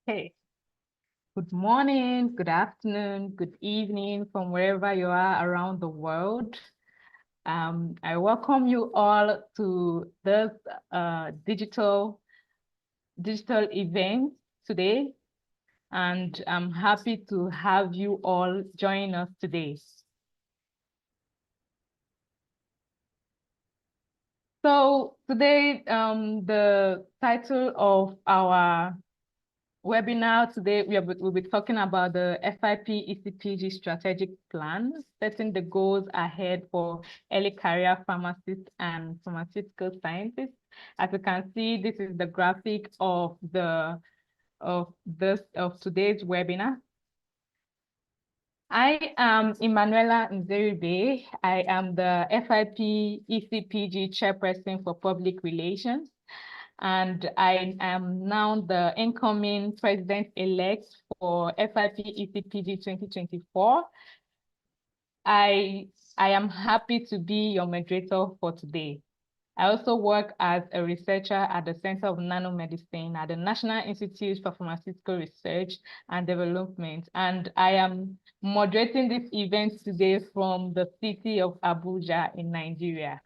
Okay. Good morning, good afternoon, good evening from wherever you are around the world. I welcome you all to this digital event today, and I'm happy to have you all join us today. So today, the title of our webinar today, we'll be talking about the FIP ECPG strategic plan, setting the goals ahead for early career pharmacists and pharmaceutical scientists. As you can see, this is the graphic of today's webinar. I am Emmanuella Nzeribe. I am the FIP ECPG chairperson for public relations, and I am now the incoming president-elect for FIP ECPG 2024. I am happy to be your moderator for today. I also work as a researcher at the Center of Nanomedicine at the National Institute for Pharmaceutical Research and Development, and I am moderating this event today from the city of Abuja in Nigeria.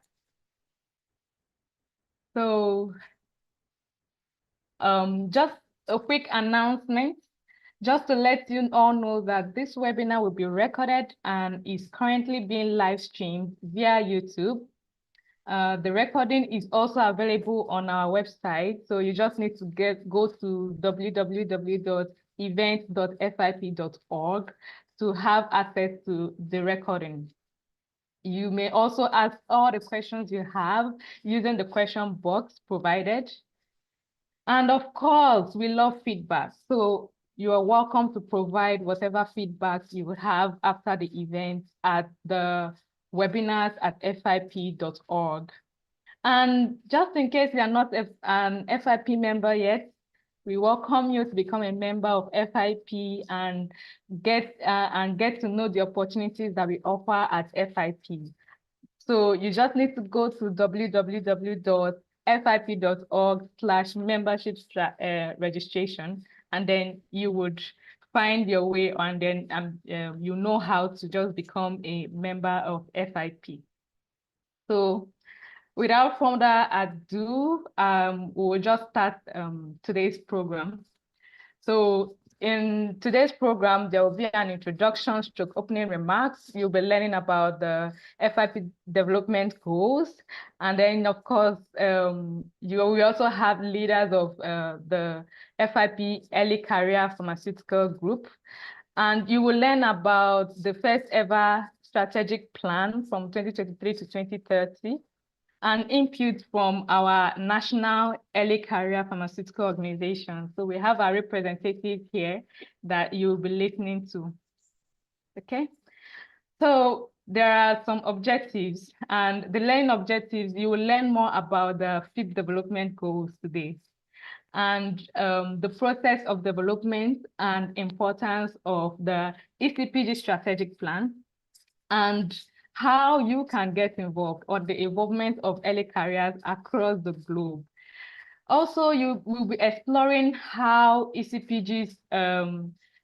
So just a quick announcement, just to let you all know that this webinar will be recorded and is currently being live streamed via YouTube. The recording is also available on our website, so you just need to go to www.events.fip.org to have access to the recording. You may also ask all the questions you have using the question box provided. And of course, we love feedback. So you are welcome to provide whatever feedback you would have after the event at the webinars@fip.org. And just in case you are not an FIP member yet, we welcome you to become a member of FIP and get to know the opportunities that we offer at FIP. So you just need to go to www.fip.org/membership registration, and then you would find your way, and then you know how to just become a member of FIP. So without further ado, we will just start today's program. So in today's program, there will be an introduction stroke opening remarks. You'll be learning about the FIP development goals. And then, of course, we also have leaders of the FIP Early Career Pharmaceutical Group. And you will learn about the first ever strategic plan from 2023 to 2030. And input from our National Early Career Pharmaceutical Organization. So we have our representative here that you'll be listening to. Okay, so there are some objectives, and the learning objectives, you will learn more about the FIP development goals today, and the process of development and importance of the ECPG strategic plan, and how you can get involved or the involvement of early careers across the globe. Also, you will be exploring how ECPG's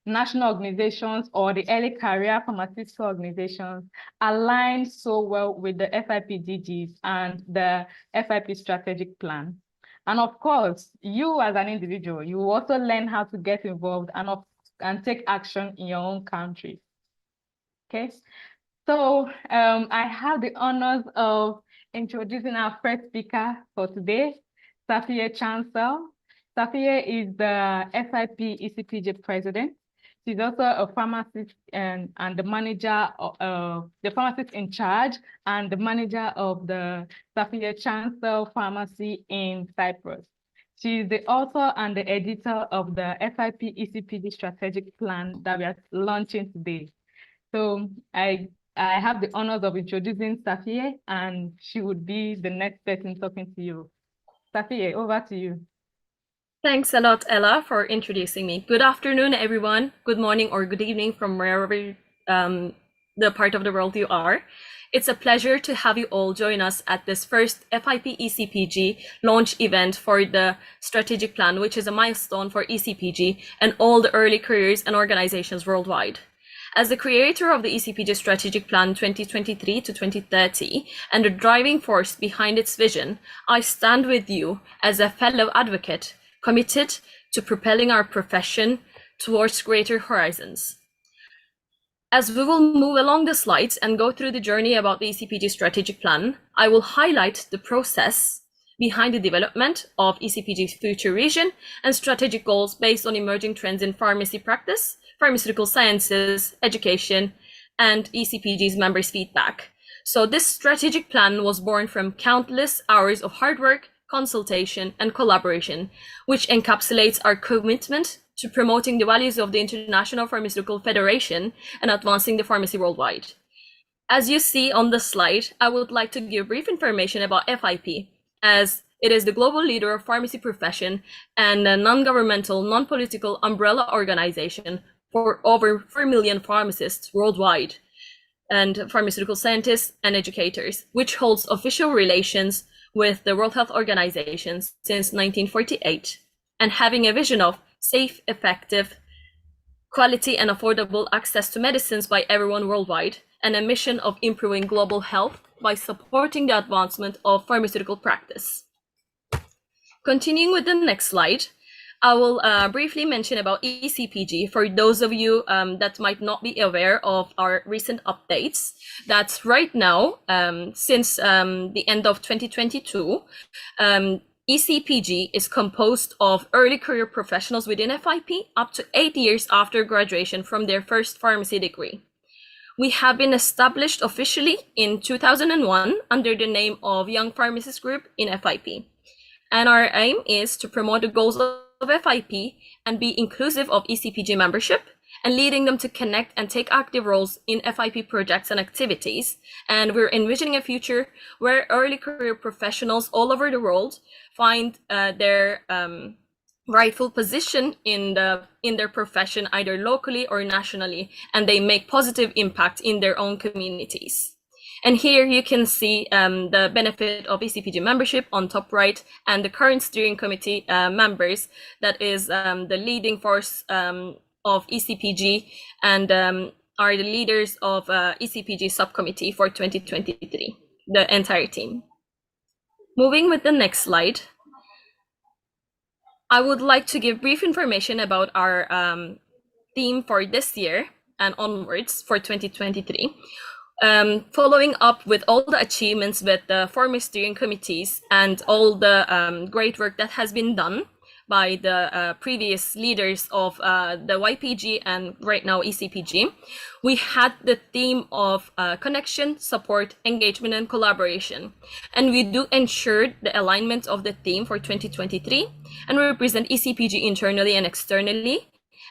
national organizations or the early career pharmaceutical organizations align so well with the FIP DGs and the FIP strategic plan. And of course, you as an individual, you will also learn how to get involved and take action in your own country. Okay. So I have the honors of introducing our first speaker for today, Safiye Chancel. Safiye is the FIP ECPG president. She's also a pharmacist and the manager of the pharmacist in charge and the manager of the Safiye Chancel Pharmacy in Cyprus. She's the author and the editor of the FIP ECPG strategic plan that we are launching today. So I have the honors of introducing Safiye, and she would be the next person talking to you. Safiye, over to you. Thanks a lot, Ella, for introducing me. Good afternoon, everyone. Good morning or good evening from wherever the part of the world you are. It's a pleasure to have you all join us at this first FIP ECPG launch event for the strategic plan, which is a milestone for ECPG and all the early careers and organizations worldwide. As the creator of the ECPG Strategic Plan 2023 to 2030 and the driving force behind its vision, I stand with you as a fellow advocate committed to propelling our profession towards greater horizons. As we will move along the slides and go through the journey about the ECPG strategic plan, I will highlight the process behind the development of ECPG's future vision and strategic goals based on emerging trends in pharmacy practice, pharmaceutical sciences, education, and ECPG's members' feedback. So this strategic plan was born from countless hours of hard work, consultation, and collaboration, which encapsulates our commitment to promoting the values of the International Pharmaceutical Federation and advancing the pharmacy worldwide. As you see on the slide, I would like to give brief information about FIP, as it is the global leader of pharmacy profession and a non-governmental, non-political umbrella organization for over 4 million pharmacists worldwide, and pharmaceutical scientists and educators, which holds official relations with the World Health Organization since 1948, and having a vision of safe, effective, quality, and affordable access to medicines by everyone worldwide, and a mission of improving global health by supporting the advancement of pharmaceutical practice. Continuing with the next slide, I will briefly mention about ECPG for those of you that might not be aware of our recent updates. That's right now, since the end of 2022, ECPG is composed of early career professionals within FIP up to 8 years after graduation from their first pharmacy degree. We have been established officially in 2001 under the name of Young Pharmacist Group in FIP. And our aim is to promote the goals of FIP and be inclusive of ECPG membership and leading them to connect and take active roles in FIP projects and activities. And we're envisioning a future where early career professionals all over the world find their rightful position in their profession, either locally or nationally, and they make positive impact in their own communities. And here you can see the benefit of ECPG membership on top right, and the current steering committee members, that is the leading force of ECPG, and are the leaders of ECPG subcommittee for 2023, the entire team. Moving with the next slide, I would like to give brief information about our theme for this year and onwards for 2023. Following up with all the achievements with the former steering committees and all the great work that has been done by the previous leaders of the YPG and right now ECPG, we had the theme of connection, support, engagement, and collaboration. And we do ensure the alignment of the theme for 2023, and we represent ECPG internally and externally,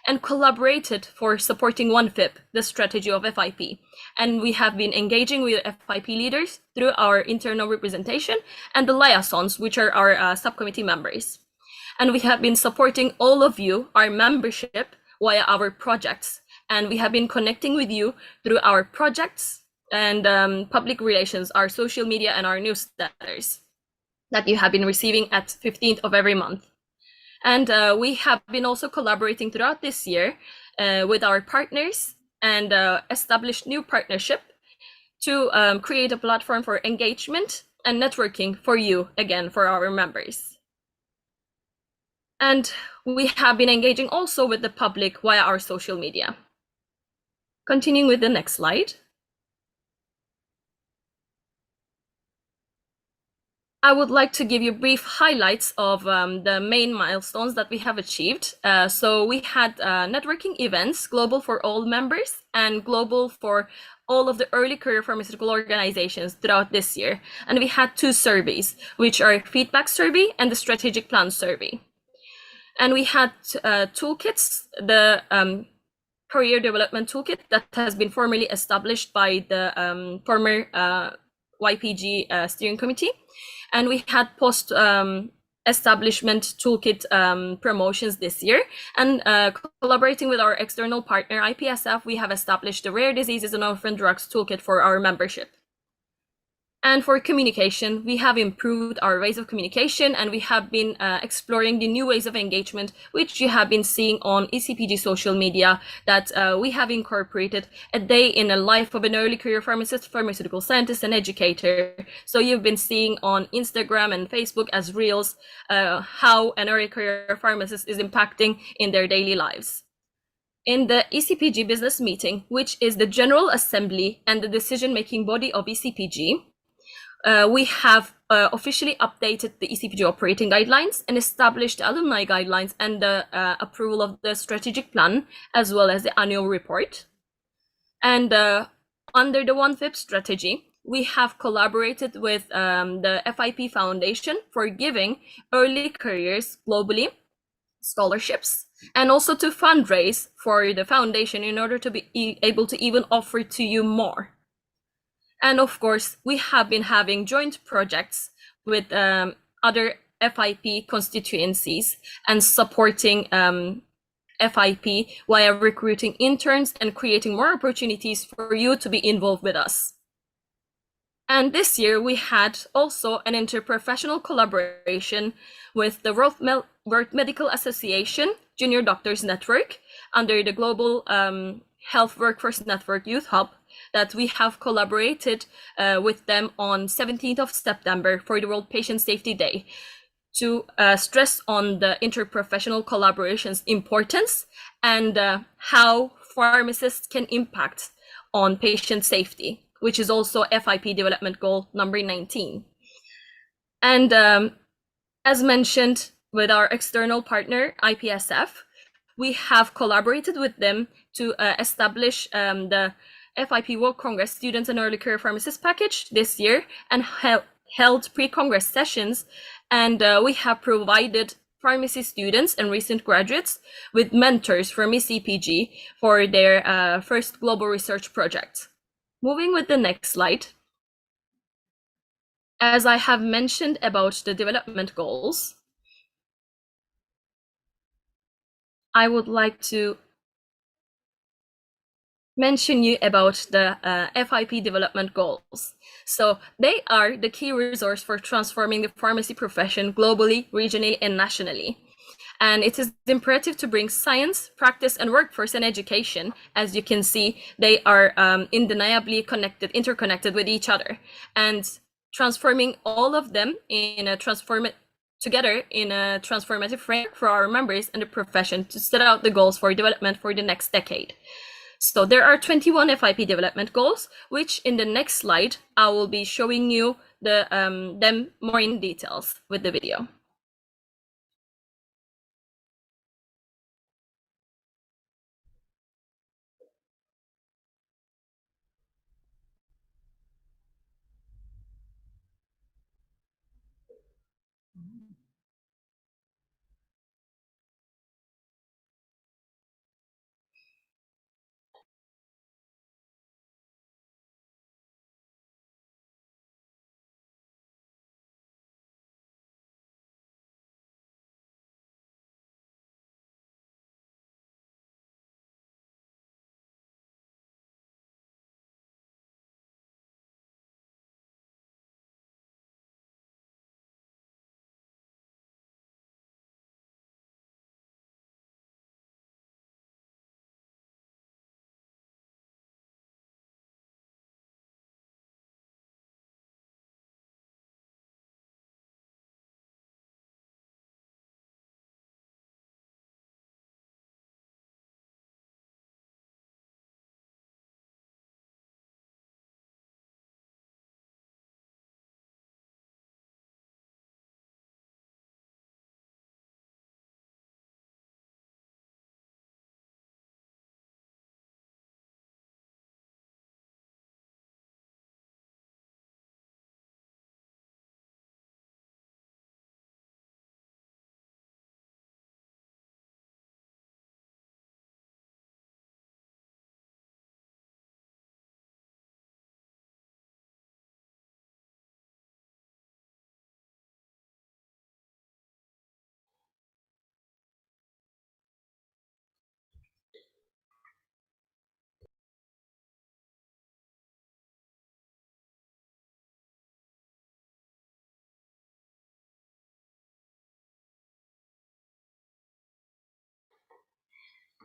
and collaborated for supporting one FIP, the strategy of FIP. And we have been engaging with FIP leaders through our internal representation and the liaisons, which are our subcommittee members. And we have been supporting all of you, our membership, via our projects. And we have been connecting with you through our projects and public relations, our social media and our newsletters that you have been receiving at 15th of every month. And we have been also collaborating throughout this year with our partners and established new partnership to create a platform for engagement and networking for you, again, for our members. And we have been engaging also with the public via our social media. Continuing with the next slide. I would like to give you brief highlights of the main milestones that we have achieved. So we had networking events, global for all members and global for all of the early career pharmaceutical organizations throughout this year. And we had 2 surveys, which are feedback survey and the strategic plan survey. And we had toolkits, the career development toolkit that has been formally established by the former YPG steering committee. And we had post establishment toolkit promotions this year. And collaborating with our external partner, IPSF, we have established the Rare Diseases and Orphan Drugs toolkit for our membership. And for communication, we have improved our ways of communication, and we have been exploring the new ways of engagement, which you have been seeing on ECPG social media, that we have incorporated a day in the life of an early career pharmacist, pharmaceutical scientist, and educator. So you've been seeing on Instagram and Facebook as reels how an early career pharmacist is impacting in their daily lives. In the ECPG business meeting, which is the General Assembly and the decision-making body of ECPG, we have officially updated the ECPG operating guidelines and established alumni guidelines and the approval of the strategic plan, as well as the annual report. And under the FIP strategy, we have collaborated with the FIP Foundation for giving early careers globally scholarships, and also to fundraise for the foundation in order to be able to even offer to you more. And of course, we have been having joint projects with other FIP constituencies and supporting FIP while recruiting interns and creating more opportunities for you to be involved with us. And this year, we had also an interprofessional collaboration with the World Medical Association Junior Doctors Network under the Global Health Workforce Network Youth Hub, that we have collaborated with them on 17th of September for the World Patient Safety Day to stress on the interprofessional collaboration's importance and how pharmacists can impact on patient safety, which is also FIP development goal number 19. And as mentioned, with our external partner, IPSF, we have collaborated with them to establish the FIP World Congress Students and Early Career Pharmacist Package this year, and held pre-Congress sessions. And we have provided pharmacy students and recent graduates with mentors from ECPG for their first global research project. Moving with the next slide. As I have mentioned about the development goals, I would like to mention you about the FIP development goals. So they are the key resource for transforming the pharmacy profession globally, regionally, and nationally. And it is imperative to bring science, practice, and workforce and education. As you can see, they are undeniably interconnected with each other, and transforming all of them in a transformative framework for our members and the profession to set out the goals for development for the next decade. So there are 21 FIP development goals, which in the next slide, I will be showing you them more in details with the video.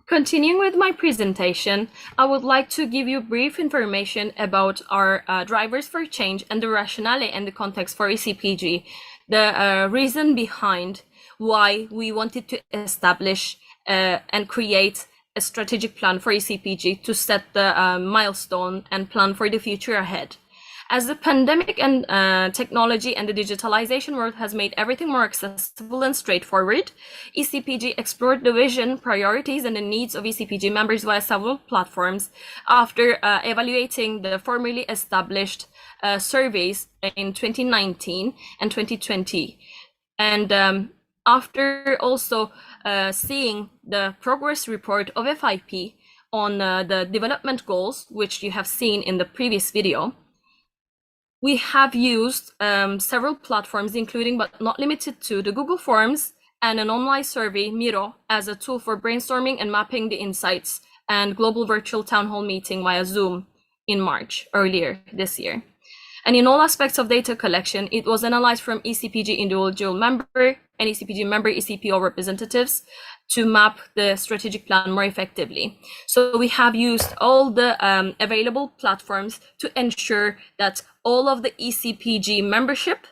Continuing with my presentation, I would like to give you brief information about our drivers for change and the rationale and the context for ECPG, the reason behind why we wanted to establish and create a strategic plan for ECPG to set the milestone and plan for the future ahead. As the pandemic and technology and the digitalization world has made everything more accessible and straightforward, ECPG explored the vision, priorities, and the needs of ECPG members via several platforms after evaluating the formerly established surveys in 2019 and 2020. And after also seeing the progress report of FIP on the development goals, which you have seen in the previous video, we have used several platforms, including but not limited to the Google Forms and an online survey, Miro, as a tool for brainstorming and mapping the insights, and global virtual town hall meeting via Zoom in March earlier this year. And in all aspects of data collection, it was analyzed from ECPG individual member and ECPG member ECPO representatives to map the strategic plan more effectively. So we have used all the available platforms to ensure that all of the ECPG membership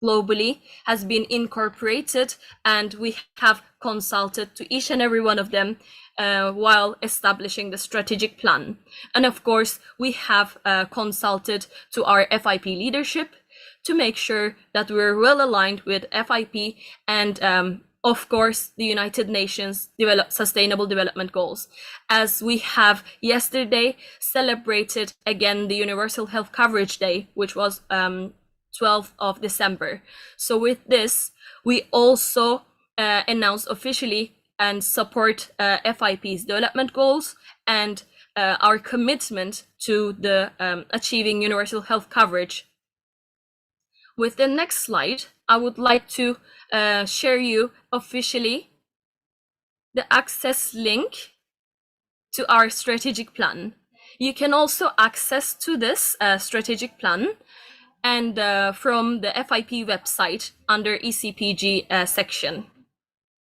globally has been incorporated, and we have consulted to each and every one of them while establishing the strategic plan. And of course, we have consulted to our FIP leadership to make sure that we're well aligned with FIP and of course, the United Nations Sustainable Development Goals, as we have yesterday celebrated again the Universal Health Coverage Day, which was 12th of December. So with this, we also announced officially and support FIP's development goals and our commitment to the achieving universal health coverage. With the next slide, I would like to share you officially the access link to our strategic plan. You can also access to this strategic plan and from the FIP website under ECPG section.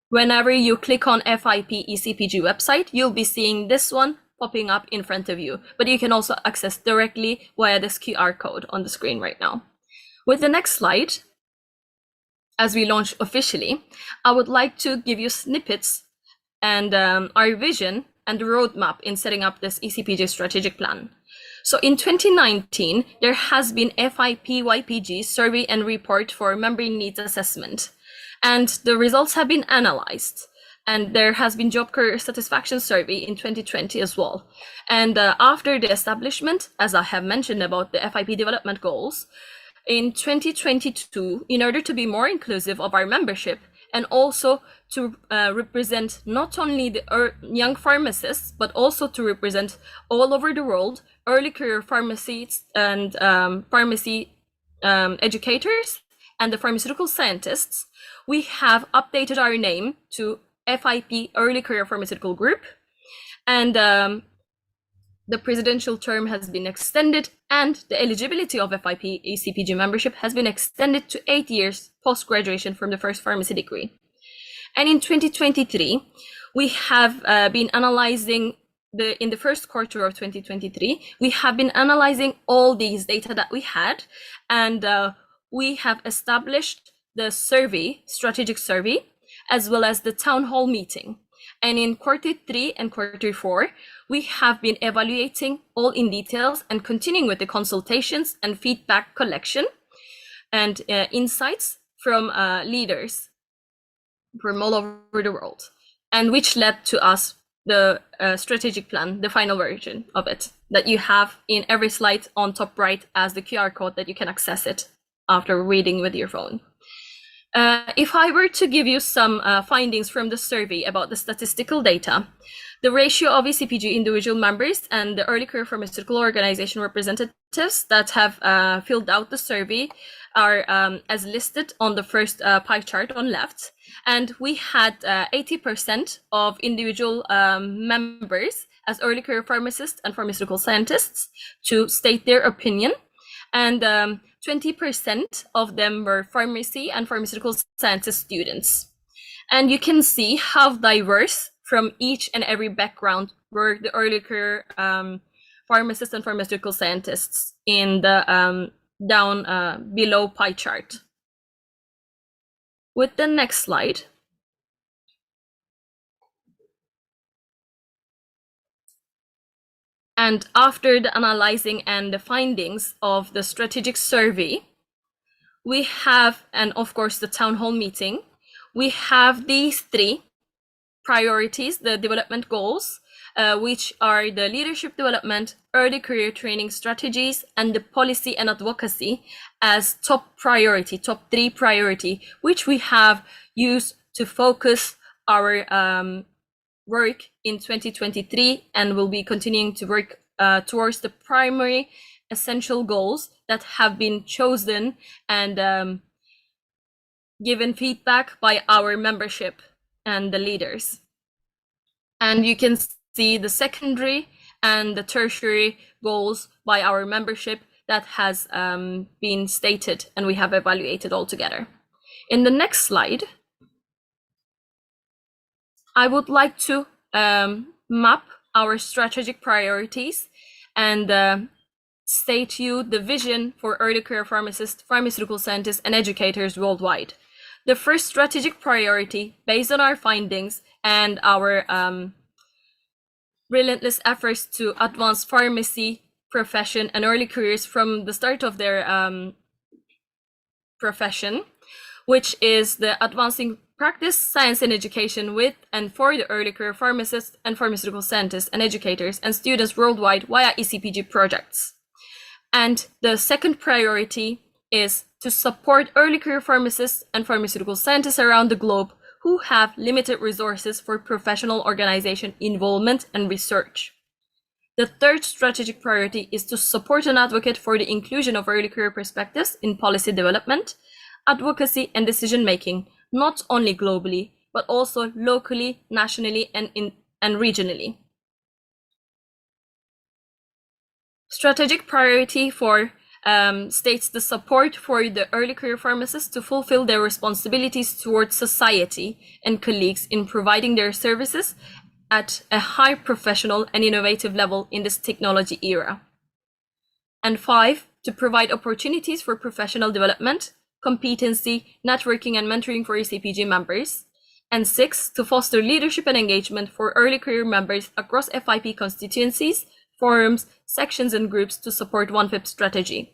Whenever you click on FIP ECPG website, you'll be seeing this one popping up in front of you, but you can also access directly via this QR code on the screen right now. With the next slide, as we launch officially, I would like to give you snippets and our vision and the roadmap in setting up this ECPG strategic plan. So in 2019, there has been FIP YPG survey and report for member needs assessment, and the results have been analyzed. And there has been job career satisfaction survey in 2020 as well. And after the establishment, as I have mentioned about the FIP development goals, in 2022, in order to be more inclusive of our membership and also to represent not only the young pharmacists, but also to represent all over the world early career pharmacists and pharmacy educators and the pharmaceutical scientists, we have updated our name to FIP Early Career Pharmaceutical Group, and the presidential term has been extended, and the eligibility of FIP ECPG membership has been extended to 8 years post-graduation from the first pharmacy degree. And in 2023, we have been analyzing in the first quarter of 2023, we have been analyzing all these data that we had, and we have established the survey, strategic survey, as well as the town hall meeting. And in quarter 3 and quarter 4, we have been evaluating all in details and continuing with the consultations and feedback collection and insights from leaders from all over the world, and which led to us the strategic plan, the final version of it, that you have in every slide on top right as the QR code that you can access it after reading with your phone. If I were to give you some findings from the survey about the statistical data, the ratio of ECPG individual members and the early career pharmaceutical organization representatives that have filled out the survey are as listed on the first pie chart on left. And we had 80% of individual members as early career pharmacists and pharmaceutical scientists to state their opinion. And 20% of them were pharmacy and pharmaceutical sciences students. And you can see how diverse from each and every background were the early career pharmacists and pharmaceutical scientists in the down below pie chart. With the next slide, and after the analyzing and the findings of the strategic survey, we have, and of course the town hall meeting, we have these three priorities, the development goals, which are the leadership development, early career training strategies, and the policy and advocacy as top priority, top three priority, which we have used to focus our work in 2023, and will be continuing to work towards the primary essential goals that have been chosen and given feedback by our membership and the leaders. And you can see the secondary and the tertiary goals by our membership that has been stated and we have evaluated all together. In the next slide, I would like to map our strategic priorities and state you the vision for early career pharmacists, pharmaceutical scientists, and educators worldwide. The first strategic priority, based on our findings and our relentless efforts to advance pharmacy profession and early careers from the start of their profession, which is the advancing practice, science, and education with and for the early career pharmacists and pharmaceutical scientists and educators and students worldwide via ECPG projects. And the second priority is to support early career pharmacists and pharmaceutical scientists around the globe who have limited resources for professional organization involvement and research. The third strategic priority is to support and advocate for the inclusion of early career perspectives in policy development, advocacy, and decision-making, not only globally, but also locally, nationally, and regionally. Strategic priority for states the support for the early career pharmacists to fulfill their responsibilities towards society and colleagues in providing their services at a high professional and innovative level in this technology era. And 5, to provide opportunities for professional development, competency, networking, and mentoring for ECPG members. And 6, to foster leadership and engagement for early career members across FIP constituencies, forums, sections, and groups to support FIP strategy.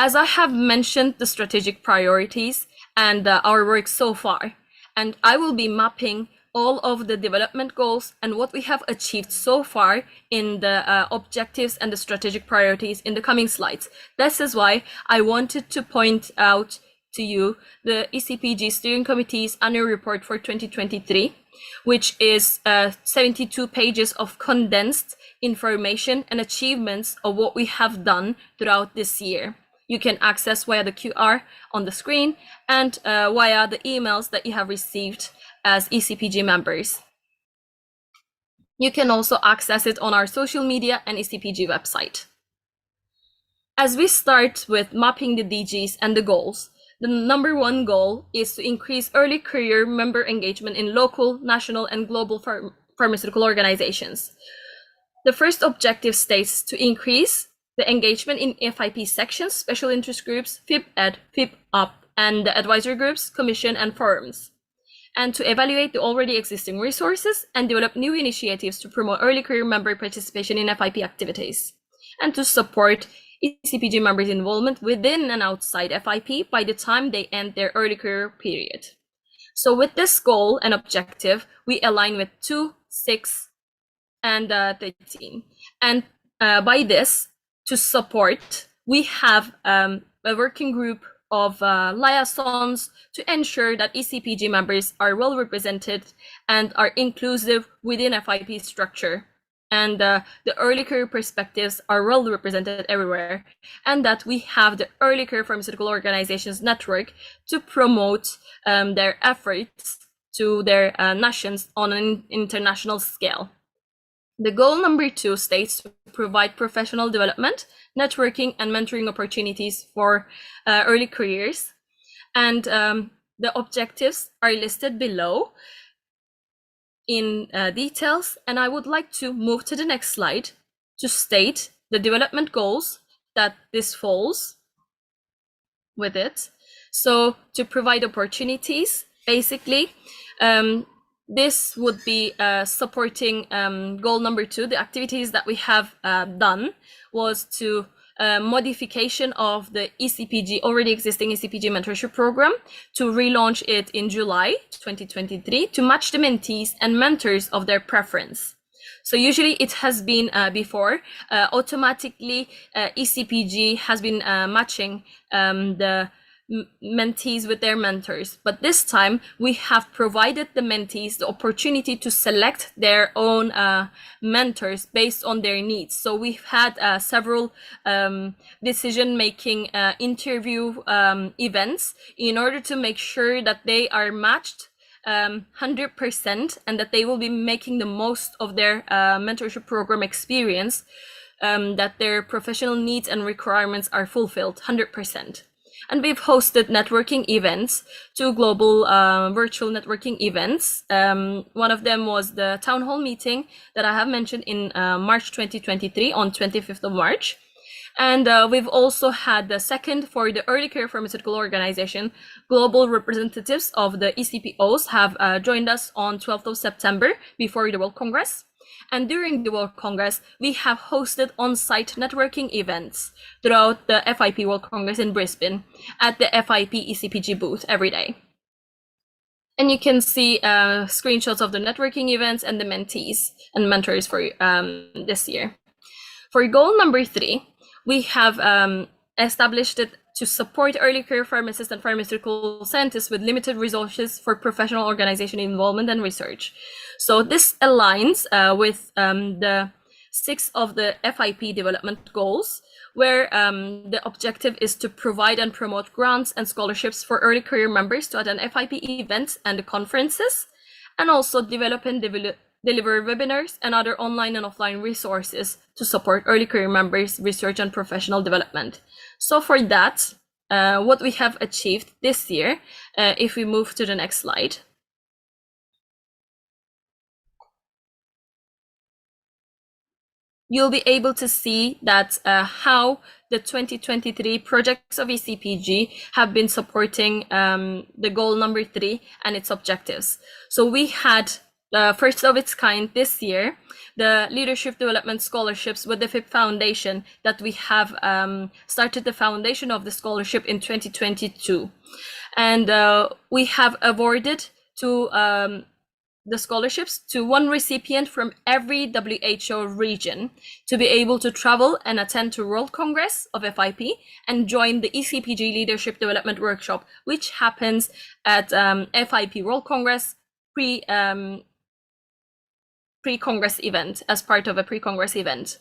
As I have mentioned the strategic priorities and our work so far, and I will be mapping all of the development goals and what we have achieved so far in the objectives and the strategic priorities in the coming slides. This is why I wanted to point out to you the ECPG Steering Committee's annual report for 2023, which is 72 pages of condensed information and achievements of what we have done throughout this year. You can access via the QR on the screen and via the emails that you have received as ECPG members. You can also access it on our social media and ECPG website. As we start with mapping the DGs and the goals, the number one goal is to increase early career member engagement in local, national, and global pharmaceutical organizations. The first objective states to increase the engagement in FIP sections, special interest groups, FIP Ed, FIP Up, and the advisory groups, commission, and forums, and to evaluate the already existing resources and develop new initiatives to promote early career member participation in FIP activities, and to support ECPG members' involvement within and outside FIP by the time they end their early career period. So with this goal and objective, we align with 2, 6, and 13. And by this, to support, we have a working group of liaisons to ensure that ECPG members are well represented and are inclusive within FIP structure, and the early career perspectives are well represented everywhere, and that we have the early career pharmaceutical organizations network to promote their efforts to their nations on an international scale. The goal number 2 states to provide professional development, networking, and mentoring opportunities for early careers. And the objectives are listed below. in details, and I would like to move to the next slide to state the development goals that this falls with it. So to provide opportunities, basically, this would be supporting goal number 2. The activities that we have done was to modification of the ECPG, already existing ECPG mentorship program, to relaunch it in July 2023 to match the mentees and mentors of their preference. So usually it has been before, automatically ECPG has been matching the mentees with their mentors. But this time we have provided the mentees the opportunity to select their own mentors based on their needs. So we've had several decision-making interview events in order to make sure that they are matched 100% and that they will be making the most of their mentorship program experience, that their professional needs and requirements are fulfilled 100%. And we've hosted networking events, 2 global virtual networking events. One of them was the town hall meeting that I have mentioned in March 2023 on 25th of March. And we've also had the second for the Early Career Pharmaceutical Organization. Global representatives of the ECPOs have joined us on 12th of September before the World Congress. And during the World Congress, we have hosted on-site networking events throughout the FIP World Congress in Brisbane at the FIP ECPG booth every day. And you can see screenshots of the networking events and the mentees and mentors for this year. For goal number 3, we have established it to support early career pharmacists and pharmaceutical scientists with limited resources for professional organization involvement and research. So this aligns with the 6 of the FIP development goals, where the objective is to provide and promote grants and scholarships for early career members to attend FIP events and conferences, and also develop and deliver webinars and other online and offline resources to support early career members' research and professional development. So for that, what we have achieved this year, if we move to the next slide, you'll be able to see that how the 2023 projects of ECPG have been supporting the goal number 3 and its objectives. So we had first of its kind this year, the Leadership Development Scholarships with the FIP Foundation, that we have started the foundation of the scholarship in 2022. And we have awarded to the scholarships to 1 recipient from every WHO region to be able to travel and attend to World Congress of FIP and join the ECPG Leadership Development Workshop, which happens at FIP World Congress pre-Congress event, as part of a pre-Congress event.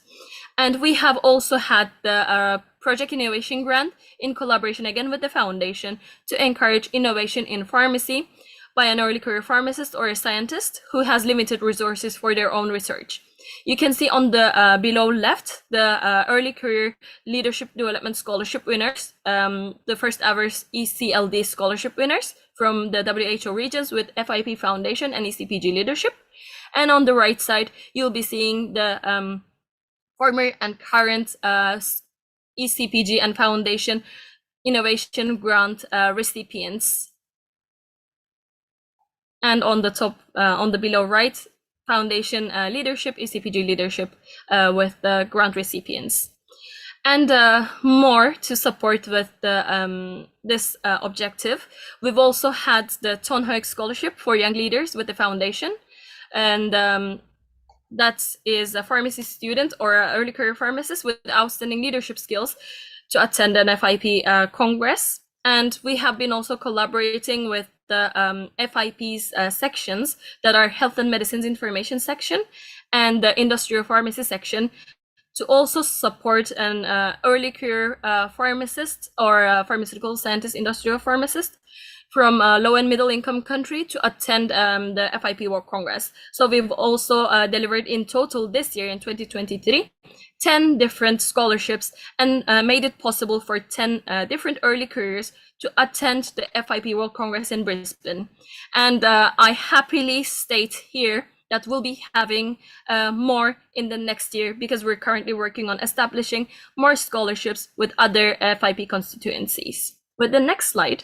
And we have also had the Project Innovation Grant in collaboration again with the foundation to encourage innovation in pharmacy by an early career pharmacist or a scientist who has limited resources for their own research. You can see on the below left, the early career leadership development scholarship winners, the first ever ECLD scholarship winners from the WHO regions with FIP Foundation and ECPG leadership. And on the right side, you'll be seeing the former and current ECPG and Foundation Innovation Grant recipients. And on the top, on the below right, Foundation leadership, ECPG leadership with the grant recipients. And more to support with the, this objective, we've also had the Ton Hoek Scholarship for Young Leaders with the foundation. And that is a pharmacy student or an early career pharmacist with outstanding leadership skills to attend an FIP Congress. And we have been also collaborating with the FIP's sections that are Health and Medicines Information section and the Industrial Pharmacy section to also support an early career pharmacist or pharmaceutical scientist, industrial pharmacist from a low and middle income country to attend the FIP World Congress. So we've also delivered in total this year in 2023, 10 different scholarships and made it possible for 10 different early careers to attend the FIP World Congress in Brisbane. And I happily state here that we'll be having more in the next year, because we're currently working on establishing more scholarships with other FIP constituencies. With the next slide.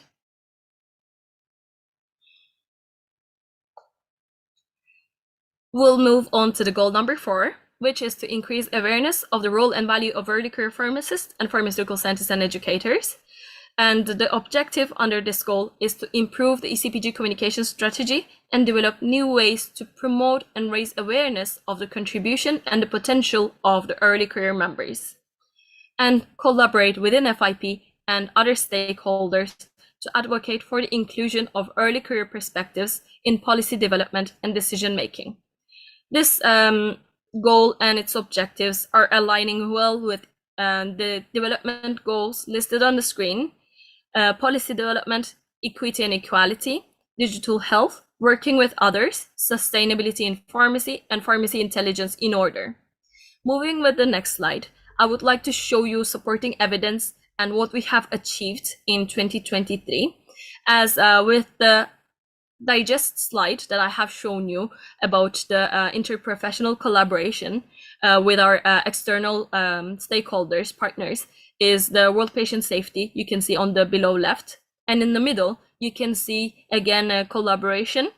We'll move on to the goal number 4, which is to increase awareness of the role and value of early career pharmacists and pharmaceutical scientists and educators. And the objective under this goal is to improve the ECPG communication strategy and develop new ways to promote and raise awareness of the contribution and the potential of the early career members, and collaborate within FIP and other stakeholders to advocate for the inclusion of early career perspectives in policy development and decision making. This goal and its objectives are aligning well with the development goals listed on the screen: policy development, equity and equality, digital health, working with others, sustainability in pharmacy, and pharmacy intelligence in order. Moving with the next slide, I would like to show you supporting evidence and what we have achieved in 2023, as with the digest slide that I have shown you about the interprofessional collaboration with our external stakeholders, partners, is the World Patient Safety, you can see on the below left. And in the middle, you can see again a collaboration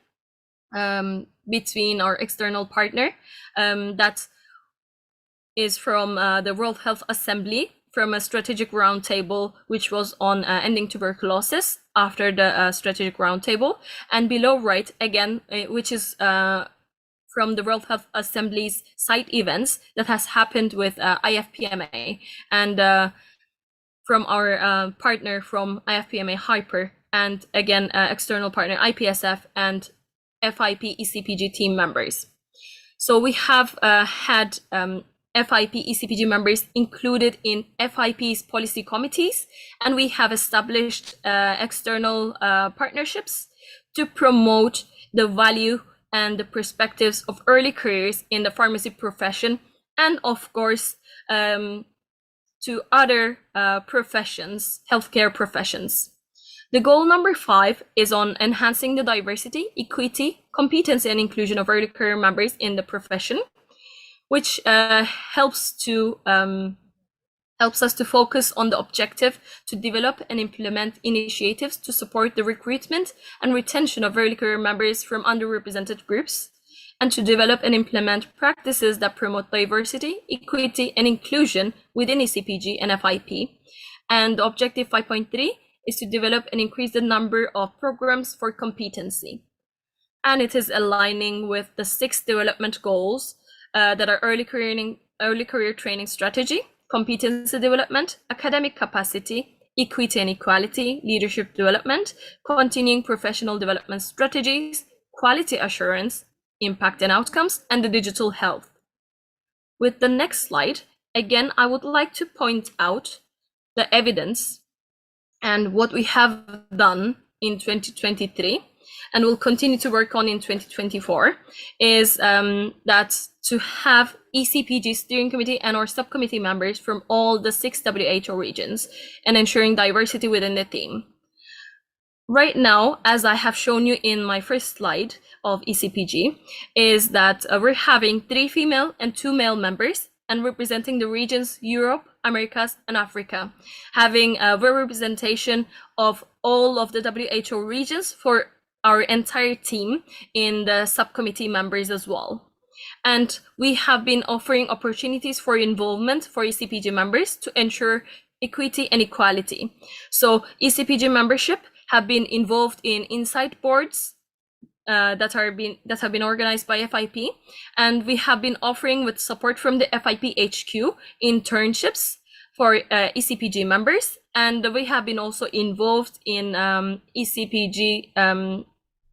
between our external partner that is from the World Health Assembly, from a strategic roundtable, which was on ending tuberculosis after the strategic roundtable. And below right, again, which is from the World Health Assembly's site events that has happened with IFPMA, and from our partner from IFPMA Hyper, and again, external partner IPSF and FIP ECPG team members. So we have had FIP ECPG members included in FIP's policy committees, and we have established external partnerships to promote the value and the perspectives of early careers in the pharmacy profession, and of course to other professions, healthcare professions. The goal number 5 is on enhancing the diversity, equity, competency, and inclusion of early career members in the profession, which helps us to focus on the objective to develop and implement initiatives to support the recruitment and retention of early career members from underrepresented groups, and to develop and implement practices that promote diversity, equity, and inclusion within ECPG and FIP. And objective 5.3 is to develop and increase the number of programs for competency. And it is aligning with the 6 development goals that are early career training strategy, competency development, academic capacity, equity and equality, leadership development, continuing professional development strategies, quality assurance, impact and outcomes, and the digital health. With the next slide, again, I would like to point out the evidence and what we have done in 2023 and will continue to work on in 2024 is that to have ECPG steering committee and or subcommittee members from all the 6 WHO regions and ensuring diversity within the team. Right now, as I have shown you in my first slide of ECPG, is that we're having 3 female and 2 male members and representing the regions Europe, Americas, and Africa, having a representation of all of the WHO regions for our entire team in the subcommittee members as well. And we have been offering opportunities for involvement for ECPG members to ensure equity and equality. So ECPG membership have been involved in insight boards that have been organized by FIP, and we have been offering, with support from the FIP HQ, internships for ECPG members, and we have been also involved in ECPG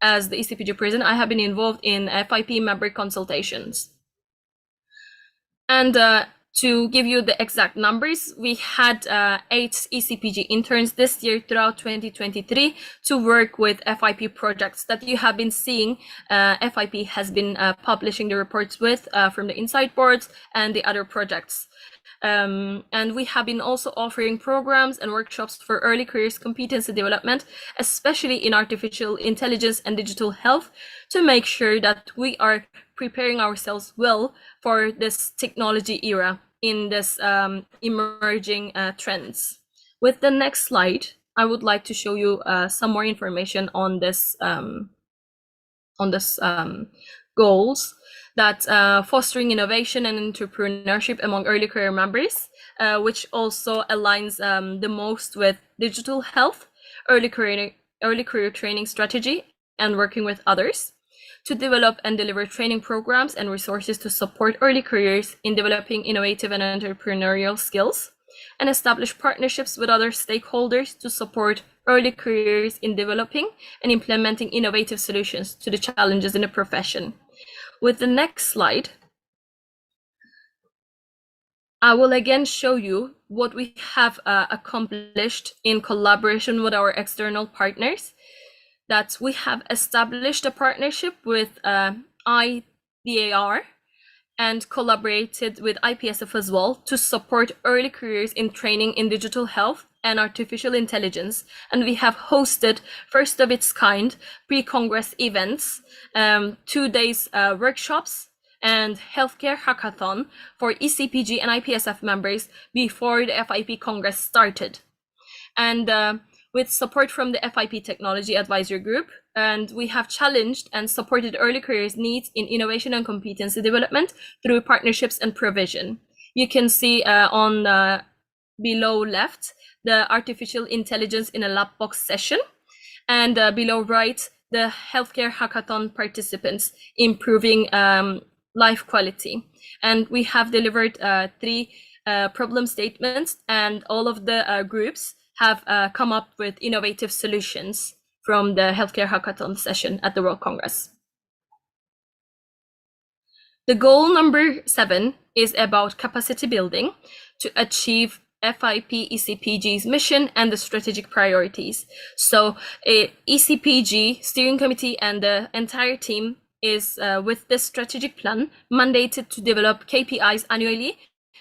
as the ECPG president. I have been involved in FIP member consultations. And to give you the exact numbers, we had 8 ECPG interns this year throughout 2023 to work with FIP projects that you have been seeing. FIP has been publishing the reports with from the insight boards and the other projects. And we have been also offering programs and workshops for early careers competency development, especially in artificial intelligence and digital health, to make sure that we are preparing ourselves well for this technology era in this emerging trends. With the next slide, I would like to show you some more information on this goals, that fostering innovation and entrepreneurship among early career members, which also aligns the most with digital health, early career training strategy, and working with others to develop and deliver training programs and resources to support early careers in developing innovative and entrepreneurial skills, and establish partnerships with other stakeholders to support early careers in developing and implementing innovative solutions to the challenges in the profession. With the next slide, I will again show you what we have accomplished in collaboration with our external partners, that we have established a partnership with IDAR and collaborated with IPSF as well to support early careers in training in digital health and artificial intelligence. And we have hosted first of its kind pre-congress events, 2 days workshops and healthcare hackathon for ECPG and IPSF members before the FIP Congress started. And with support from the FIP Technology Advisory Group, and we have challenged and supported early careers needs in innovation and competency development through partnerships and provision. You can see on below left, the artificial intelligence in a lab box session, and below right, the healthcare hackathon participants improving life quality. And we have delivered 3 problem statements, and all of the groups have come up with innovative solutions from the healthcare hackathon session at the World Congress. The goal number 7 is about capacity building to achieve FIP ECPG's mission and the strategic priorities. So ECPG steering committee and the entire team is with this strategic plan mandated to develop KPIs annually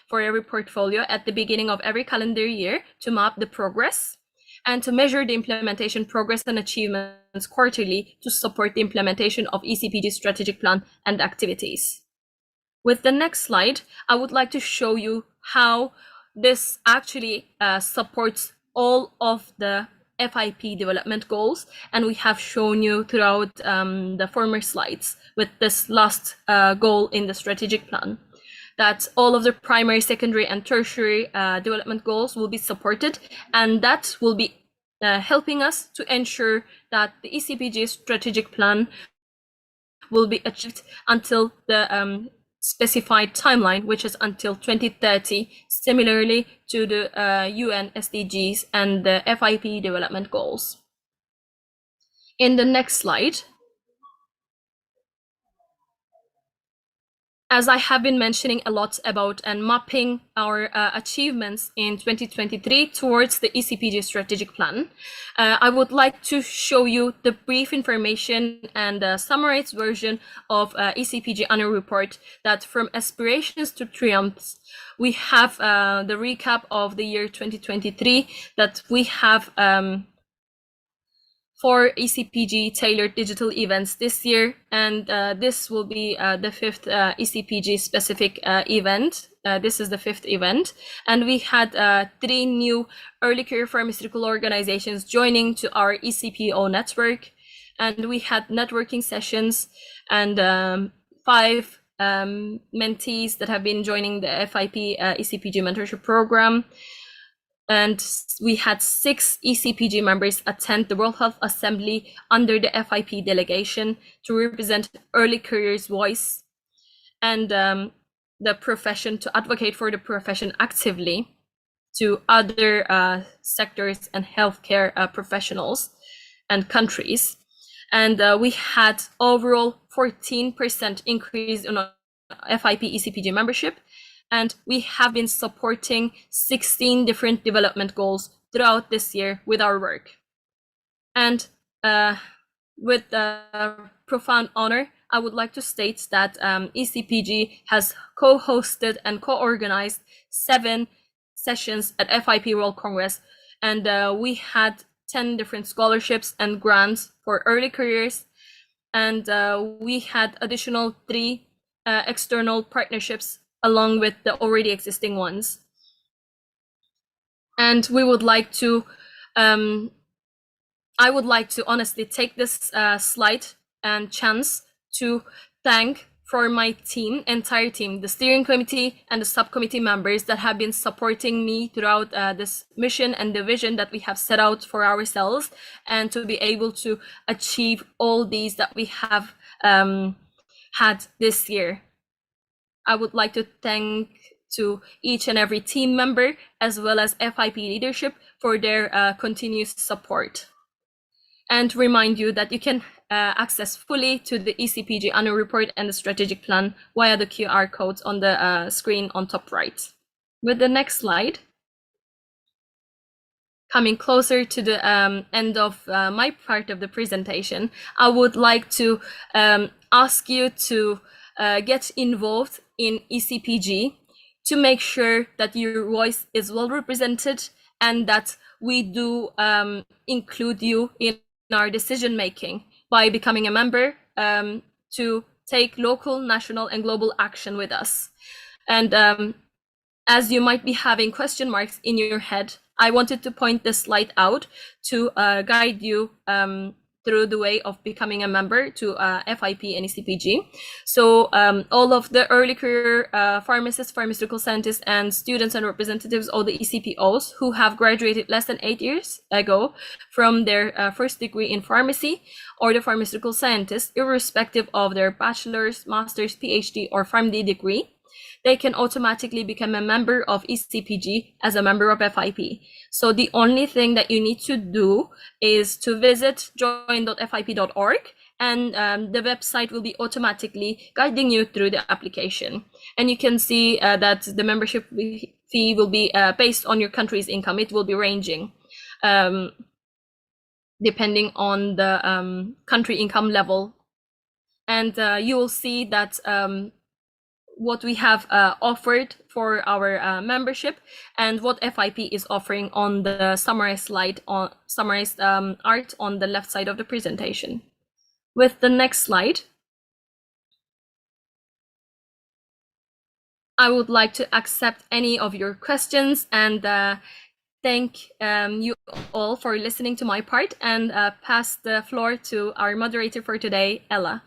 for every portfolio at the beginning of every calendar year to map the progress, and to measure the implementation progress and achievements quarterly to support the implementation of ECPG strategic plan and activities. With the next slide, I would like to show you how this actually supports all of the FIP development goals, and we have shown you throughout the former slides with this last goal in the strategic plan, that all of the primary, secondary, and tertiary development goals will be supported, and that will be helping us to ensure that the ECPG strategic plan will be achieved until the specified timeline, which is until 2030, similarly to the UN SDGs and the FIP development goals. In the next slide, as I have been mentioning a lot about and mapping our achievements in 2023 towards the ECPG strategic plan, I would like to show you the brief information and summarized version of ECPG annual report, that from aspirations to triumphs, we have the recap of the year 2023, that we have 4 ECPG tailored digital events this year, and this will be the 5th ECPG specific event. This is the 5th event, and we had 3 new early career pharmaceutical organizations joining to our ECPO network, and we had networking sessions, and 5 mentees that have been joining the FIP ECPG mentorship program. And we had 6 ECPG members attend the World Health Assembly under the FIP delegation to represent early careers' voice and the profession, to advocate for the profession actively to other sectors and healthcare professionals and countries. And we had overall 14% increase in FIP ECPG membership. And we have been supporting 16 different development goals throughout this year with our work. And with profound honor, I would like to state that ECPG has co-hosted and co-organized 7 sessions at FIP World Congress. And we had 10 different scholarships and grants for early careers. and we had additional 3 external partnerships along with the already existing ones. And we would like to, I would like to honestly take this slide and chance to thank for my team, entire team, the steering committee and the subcommittee members that have been supporting me throughout this mission and the vision that we have set out for ourselves, and to be able to achieve all these that we have had this year. I would like to thank to each and every team member as well as FIP leadership for their continuous support. And remind you that you can access fully to the ECPG annual report and the strategic plan via the QR codes on the screen on top right. With the next slide, coming closer to the end of my part of the presentation, I would like to ask you to get involved in ECPG to make sure that your voice is well represented and that we do include you in our decision making by becoming a member to take local, national, and global action with us. And as you might be having question marks in your head, I wanted to point this slide out to guide you through the way of becoming a member to FIP and ECPG. So all of the early career pharmacists, pharmaceutical scientists, and students and representatives of the ECPOs who have graduated less than 8 years ago from their first degree in pharmacy, or the pharmaceutical scientists, irrespective of their bachelor's, master's, PhD, or PharmD degree, they can automatically become a member of ECPG as a member of FIP. So the only thing that you need to do is to visit join.fip.org, and the website will be automatically guiding you through the application. And you can see that the membership fee will be based on your country's income. It will be ranging depending on the country income level. And you will see that what we have offered for our membership and what FIP is offering on the summarized slide, on summarized art on the left side of the presentation. With the next slide, I would like to accept any of your questions and thank you all for listening to my part, and pass the floor to our moderator for today, Ella.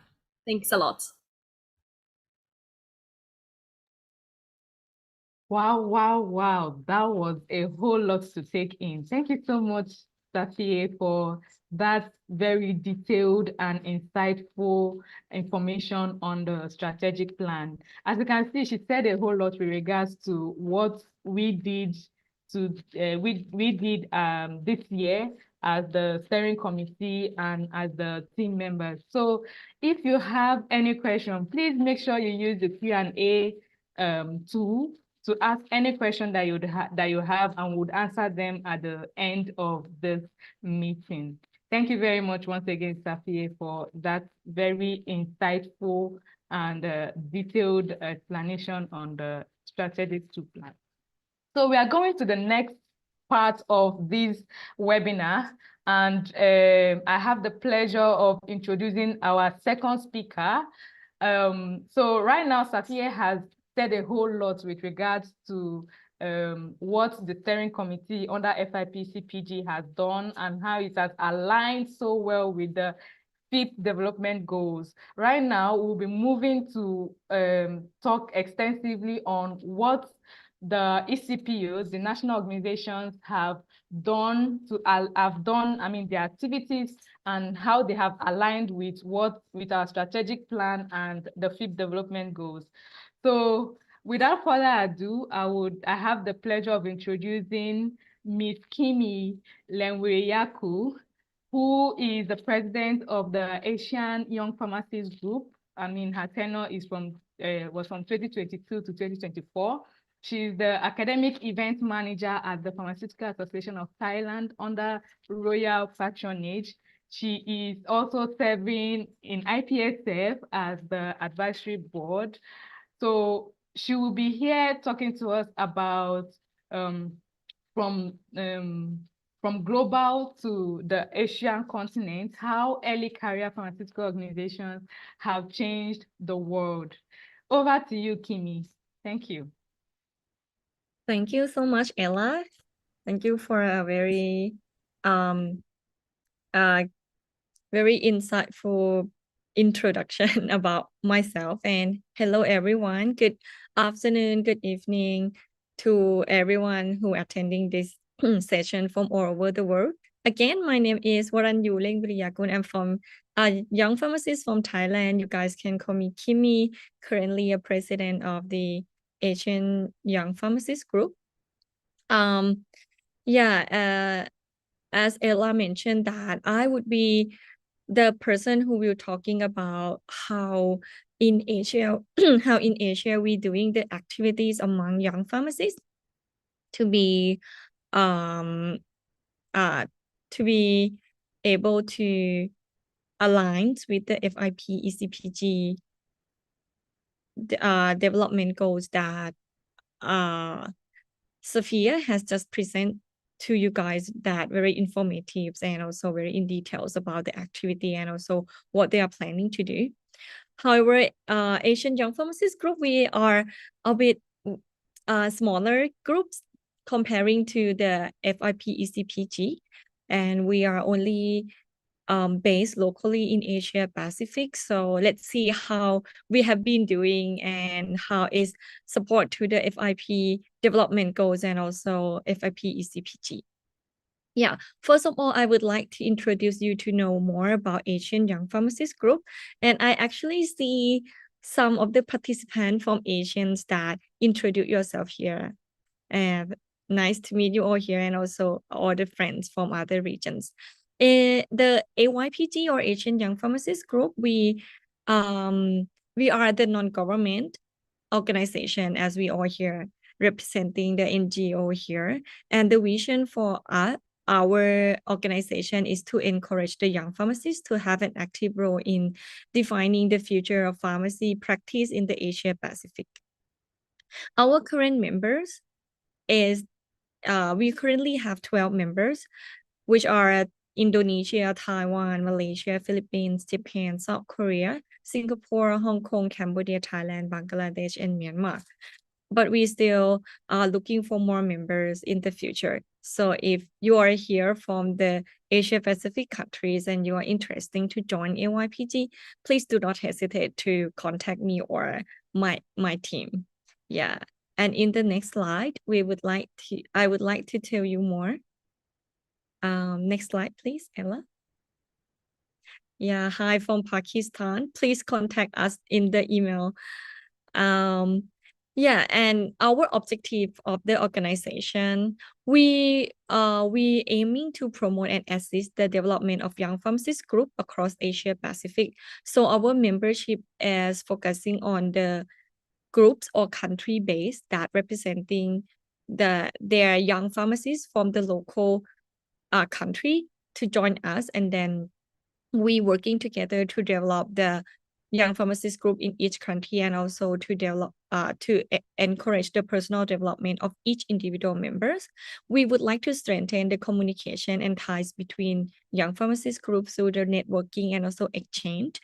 Thanks a lot. Wow, wow, wow. That was a whole lot to take in. Thank you so much, Safiye, for that very detailed and insightful information on the strategic plan. As you can see, she said a whole lot with regards to what we did this year as the steering committee and as the team members. So if you have any question, please make sure you use the Q&A tool to ask any question that you have, and would answer them at the end of this meeting. Thank you very much once again, Safiye, for that very insightful and detailed explanation on the strategic plan. So we are going to the next part of this webinar, and I have the pleasure of introducing our second speaker. So right now, Safiye has said a whole lot with regards to what the steering committee under FIP CPG has done and how it has aligned so well with the FIP development goals. Right now, we'll be moving to talk extensively on what the ECPOs, the national organizations, have done their activities and how they have aligned with our strategic plan and the FIP development goals. So without further ado, I have the pleasure of introducing Ms. Kimi Lenweyaku, who is the president of the Asian Young Pharmacists Group. Her tenure is was from 2022 to 2024. She's the academic event manager at the Pharmaceutical Association of Thailand under royal patronage. She is also serving in IPSF as the advisory board. So she will be here talking to us about from from global to the Asian continent, how early career pharmaceutical organizations have changed the world. Over to you, Kimi. Thank you. Thank you so much, Ella. Thank you for a very very insightful introduction about myself. And hello, everyone. Good afternoon, good evening to everyone who attending this session from all over the world. Again, my name is Waranyuleng Viriyakun. I'm from a young pharmacist from Thailand. You guys can call me Kimi, currently a president of the Asian Young Pharmacist Group. As Ella mentioned, that I would be the person who will talking about how in Asia, we're doing the activities among young pharmacists to be able to align with the FIP ECPG development goals that Sophia has just presented to you guys, that very informative and also very in details about the activity and also what they are planning to do. However, Asian Young Pharmacists Group, we are a bit smaller groups comparing to the FIP ECPG, and we are only based locally in Asia Pacific. So let's see how we have been doing and how is support to the FIP development goals and also FIP ECPG. Yeah, first of all, I would like to introduce you to know more about Asian Young Pharmacists Group. And I actually see some of the participants from Asians that introduce yourself here. And nice to meet you all here and also all the friends from other regions. The AYPG or Asian Young Pharmacists Group, we are the non-government organization, as we all here representing the NGO here. And the vision for our organization is to encourage the young pharmacists to have an active role in defining the future of pharmacy practice in the Asia Pacific. Our current members is, we currently have 12 members, which are Indonesia, Taiwan, Malaysia, Philippines, Japan, South Korea, Singapore, Hong Kong, Cambodia, Thailand, Bangladesh, and Myanmar. But we still are looking for more members in the future. So if you are here from the Asia Pacific countries and you are interested to join AYPG, please do not hesitate to contact me or my team. Yeah. And in the next slide, I would like to tell you more. Next slide, please, Ella. Yeah, hi from Pakistan. Please contact us in the email. Yeah, and our objective of the organization, we aiming to promote and assist the development of young pharmacists group across Asia Pacific. So our membership is focusing on the groups or country based that representing their young pharmacists from the local country to join us, and then we working together to develop the young pharmacist group in each country and also to develop encourage the personal development of each individual members. We would like to strengthen the communication and ties between young pharmacist groups through the networking and also exchange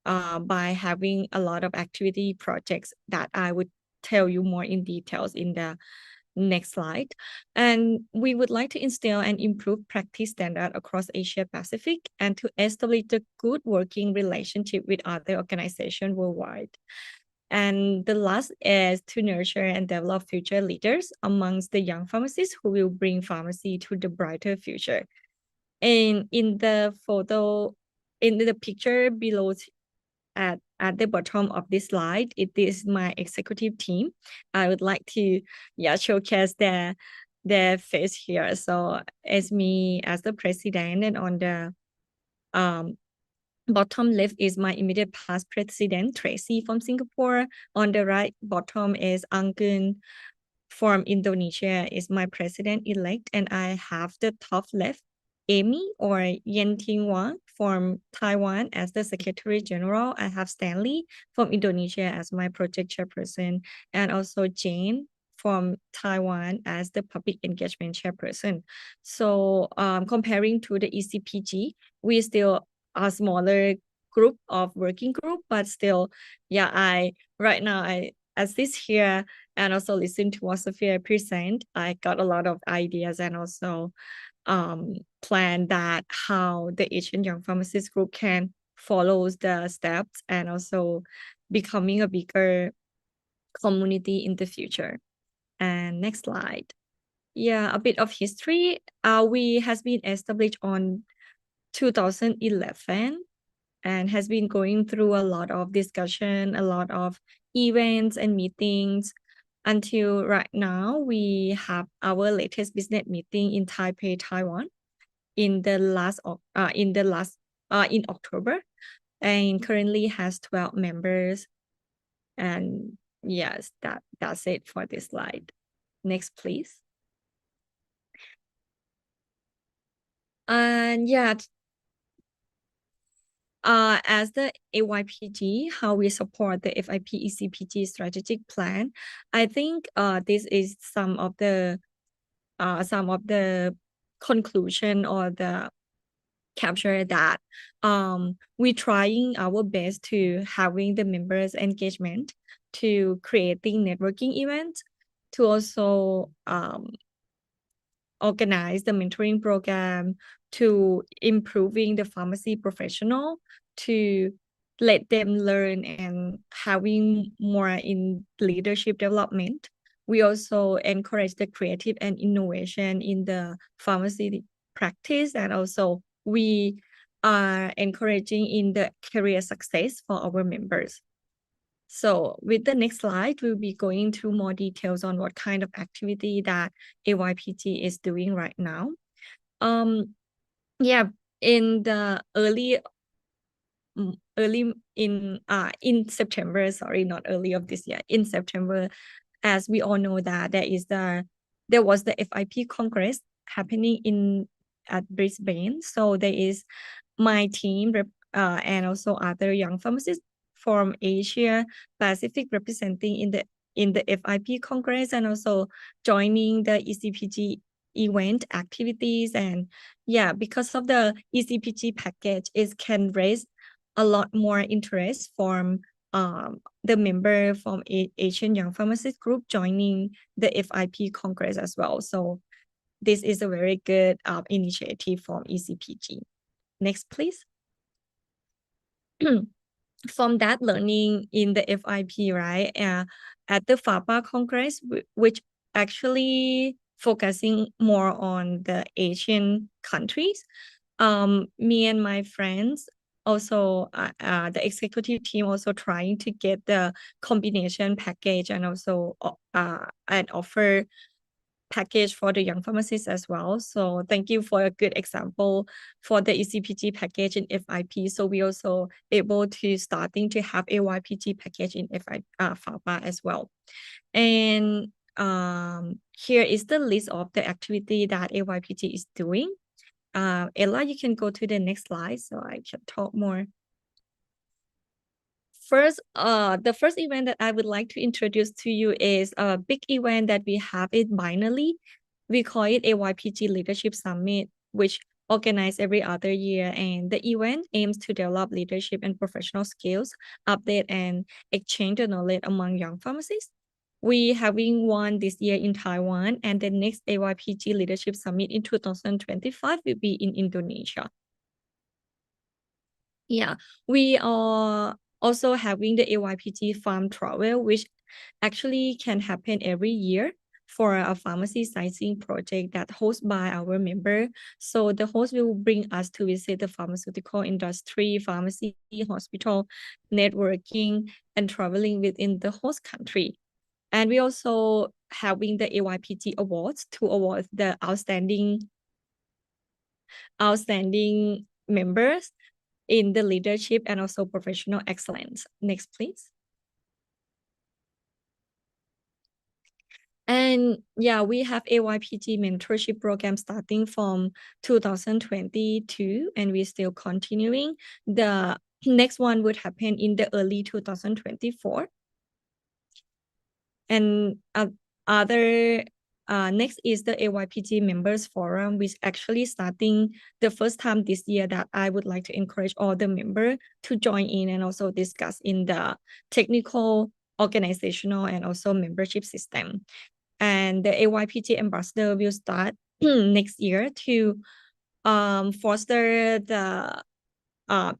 by having a lot of activity projects that I would tell you more in details in the next slide. And we would like to instill and improve practice standard across Asia Pacific and to establish a good working relationship with other organizations worldwide. And the last is to nurture and develop future leaders amongst the young pharmacists who will bring pharmacy to the brighter future. And in the photo, in the picture below at the bottom of this slide, it is my executive team. I would like to showcase their face here. So as me as the president, and on the bottom left is my immediate past president, Tracy from Singapore. On the right bottom is Anggun from Indonesia, is my president-elect. And I have the top left, Amy or Yen Ting Wang from Taiwan as the Secretary General. I have Stanley from Indonesia as my project chairperson, and also Jane from Taiwan as the public engagement chairperson. So comparing to the ECPG, we still a smaller group of working group, but still, yeah, right now I assist here and also listen to what Sophia present. I got a lot of ideas and also plan that how the Asian Young Pharmacist Group can follow the steps and also becoming a bigger community in the future. And next slide. Yeah, a bit of history. We has been established on 2011 and has been going through a lot of discussion, a lot of events and meetings until right now. We have our latest business meeting in Taipei, Taiwan, in October, and currently has 12 members. And yes, that's it for this slide. Next, please. And yeah, as the AYPG, how we support the FIP ECPG strategic plan, I think this is some of the conclusion or the capture that we trying our best to having the members engagement, to creating networking events, to also organize the mentoring program, to improving the pharmacy professional, to let them learn and having more in leadership development. We also encourage the creative and innovation in the pharmacy practice, and also we are encouraging in the career success for our members. So with the next slide, we'll be going through more details on what kind of activity that AYPG is doing right now. Yeah, in the in September, sorry, not early of this year, in September, as we all know that there was the FIP Congress happening at Brisbane. So there is my team and also other young pharmacists from Asia Pacific representing in the FIP Congress and also joining the ECPG event activities. And yeah, because of the ECPG package, it can raise a lot more interest from the member from Asian Young Pharmacist Group joining the FIP Congress as well. So this is a very good initiative from ECPG. Next, please. From that learning in the FIP, right, at the FAPA Congress, which actually focusing more on the Asian countries, me and my friends also, the executive team also trying to get the combination package and also an offer package for the young pharmacists as well. So thank you for a good example for the ECPG package in FIP. So we also able to starting to have AYPG package in FAPA as well. And here is the list of the activity that AYPG is doing. Ella, you can go to the next slide so I can talk more. First, the first event that I would like to introduce to you is a big event that we have in Binary. We call it AYPG Leadership Summit, which organized every other year. And the event aims to develop leadership and professional skills, update and exchange the knowledge among young pharmacists. We having one this year in Taiwan, and the next AYPG Leadership Summit in 2025 will be in Indonesia. Yeah, we are also having the AYPG Farm Travel, which actually can happen every year for a pharmacy sightseeing project that hosted by our member. So the host will bring us to visit the pharmaceutical industry, pharmacy, hospital, networking, and traveling within the host country. And we also having the AYPG Awards to award the outstanding members in the leadership and also professional excellence. Next, please. And yeah, we have AYPG mentorship program starting from 2022, and we're still continuing. The next one would happen in the early 2024. And Other next is the AYPG Members Forum, which actually starting the first time this year that I would like to encourage all the members to join in and also discuss in the technical, organizational, and also membership system. And the AYPG Ambassador will start next year to foster the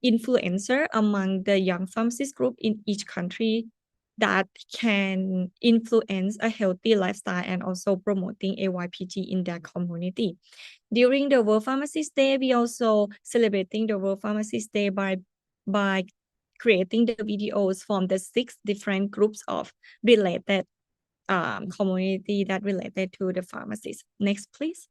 influencer among the young pharmacist group in each country that can influence a healthy lifestyle and also promoting AYPG in their community. During the World Pharmacist Day, we also celebrating the World Pharmacist Day by creating the videos from the 6 different groups of related community that related to the pharmacists. Next, please.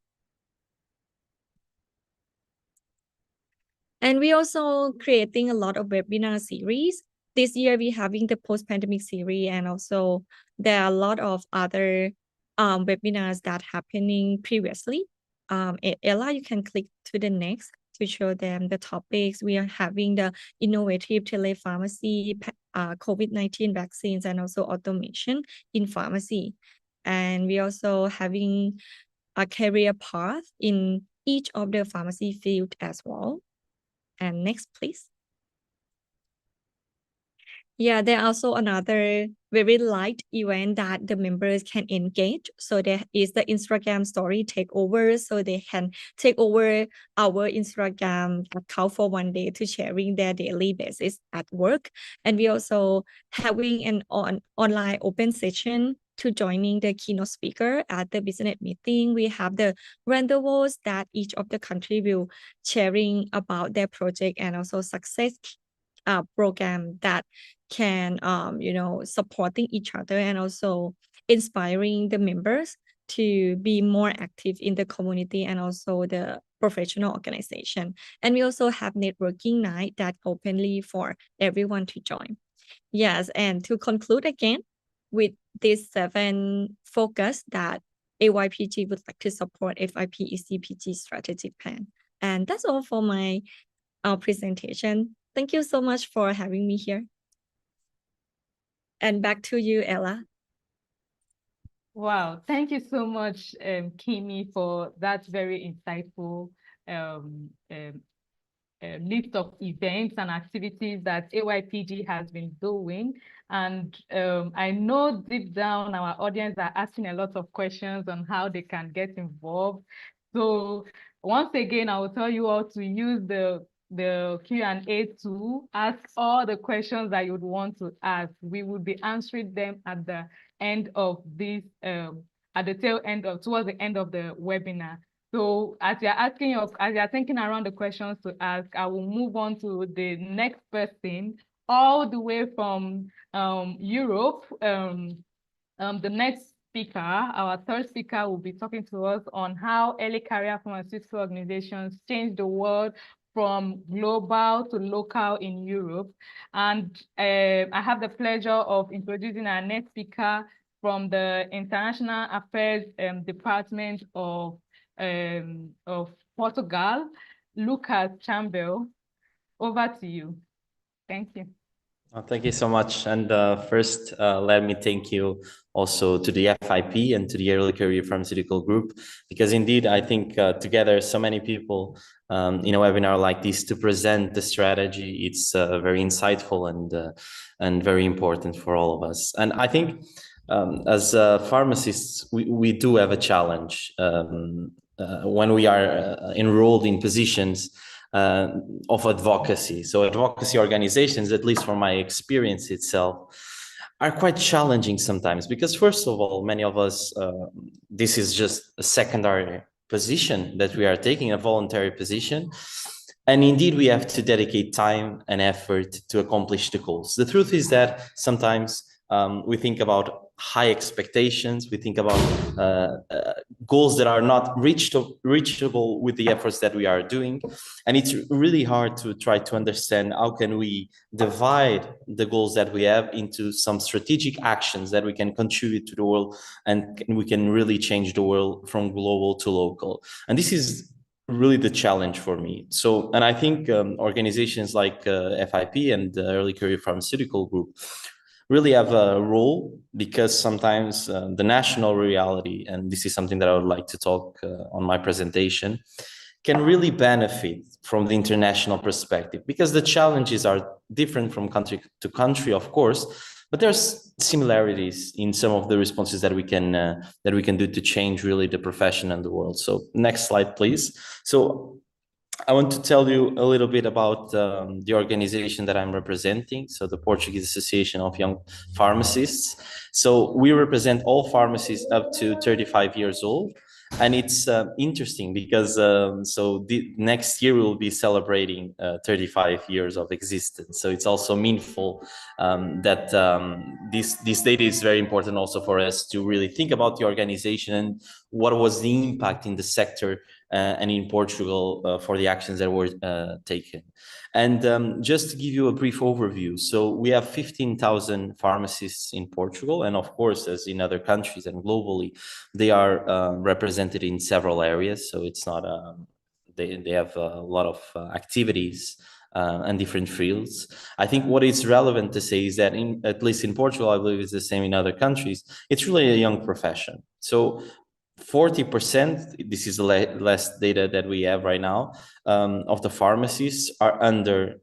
And we also creating a lot of webinar series. This year, we're having the post-pandemic series, and also there are a lot of other webinars that happening previously. Ella, you can click to the next to show them the topics. We are having the innovative telepharmacy, COVID-19 vaccines, and also automation in pharmacy. And we also having a career path in each of the pharmacy field as well. And next, please. Yeah, there also another very light event that the members can engage. So there is the Instagram story takeover. So they can take over our Instagram account for one day to sharing their daily basis at work. And we also having an online open session to joining the keynote speaker at the business meeting. We have the rendezvous that each of the country will sharing about their project and also success program that can supporting each other and also inspiring the members to be more active in the community and also the professional organization. And we also have networking night that openly for everyone to join. Yes, and to conclude again with this 7 focus that AYPG would like to support FIP ECPG strategic plan. And that's all for my presentation. Thank you so much for having me here. And back to you, Ella. Wow, thank you so much, Kimi, for that very insightful list of events and activities that AYPG has been doing. And I know deep down our audience are asking a lot of questions on how they can get involved. So once again, I will tell you all to use the Q&A to ask all the questions that you would want to ask. We will be answering them at the end of this, at the tail end of, towards the end of the webinar. So as you're thinking around the questions to ask, I will move on to the next person, all the way from Europe. The next speaker, our third speaker, will be talking to us on how early career pharmaceutical organizations change the world from global to local in Europe. And I have the pleasure of introducing our next speaker from the International Affairs Department of Portugal, Lucas Chambel. Over to you. Thank you. Thank you so much. And first, let me thank you also to the FIP and to the Early Career Pharmaceutical Group, because indeed, I think together so many people in a webinar like this to present the strategy, it's very insightful and very important for all of us. And I think as pharmacists, we do have a challenge when we are enrolled in positions of advocacy. So advocacy organizations, at least from my experience itself, are quite challenging sometimes because, first of all, many of us, this is just a secondary position that we are taking, a voluntary position. And indeed, we have to dedicate time and effort to accomplish the goals. The truth is that sometimes we think about high expectations, we think about goals that are not reachable with the efforts that we are doing. And it's really hard to try to understand how can we divide the goals that we have into some strategic actions that we can contribute to the world and we can really change the world from global to local. And this is really the challenge for me. So, and I think organizations like FIP and the Early Career Pharmaceutical Group, really have a role, because sometimes the national reality, and this is something that I would like to talk on my presentation, can really benefit from the international perspective, because the challenges are different from country to country, of course, but there's similarities in some of the responses that we can do to change really the profession and the world. So next slide, please. So I want to tell you a little bit about the organization that I'm representing, so the Portuguese Association of Young Pharmacists. So we represent all pharmacists up to 35 years old. And it's interesting because so the next year we will be celebrating 35 years of existence. So it's also meaningful that this date is very important also for us to really think about the organization and what was the impact in the sector and in Portugal for the actions that were taken. And just to give you a brief overview, so we have 15,000 pharmacists in Portugal, and of course, as in other countries and globally, they are represented in several areas. So it's not, they have a lot of activities and different fields. I think what is relevant to say is that at least in Portugal, I believe it's the same in other countries, it's really a young profession. So 40%, this is the last data that we have right now, of the pharmacists are under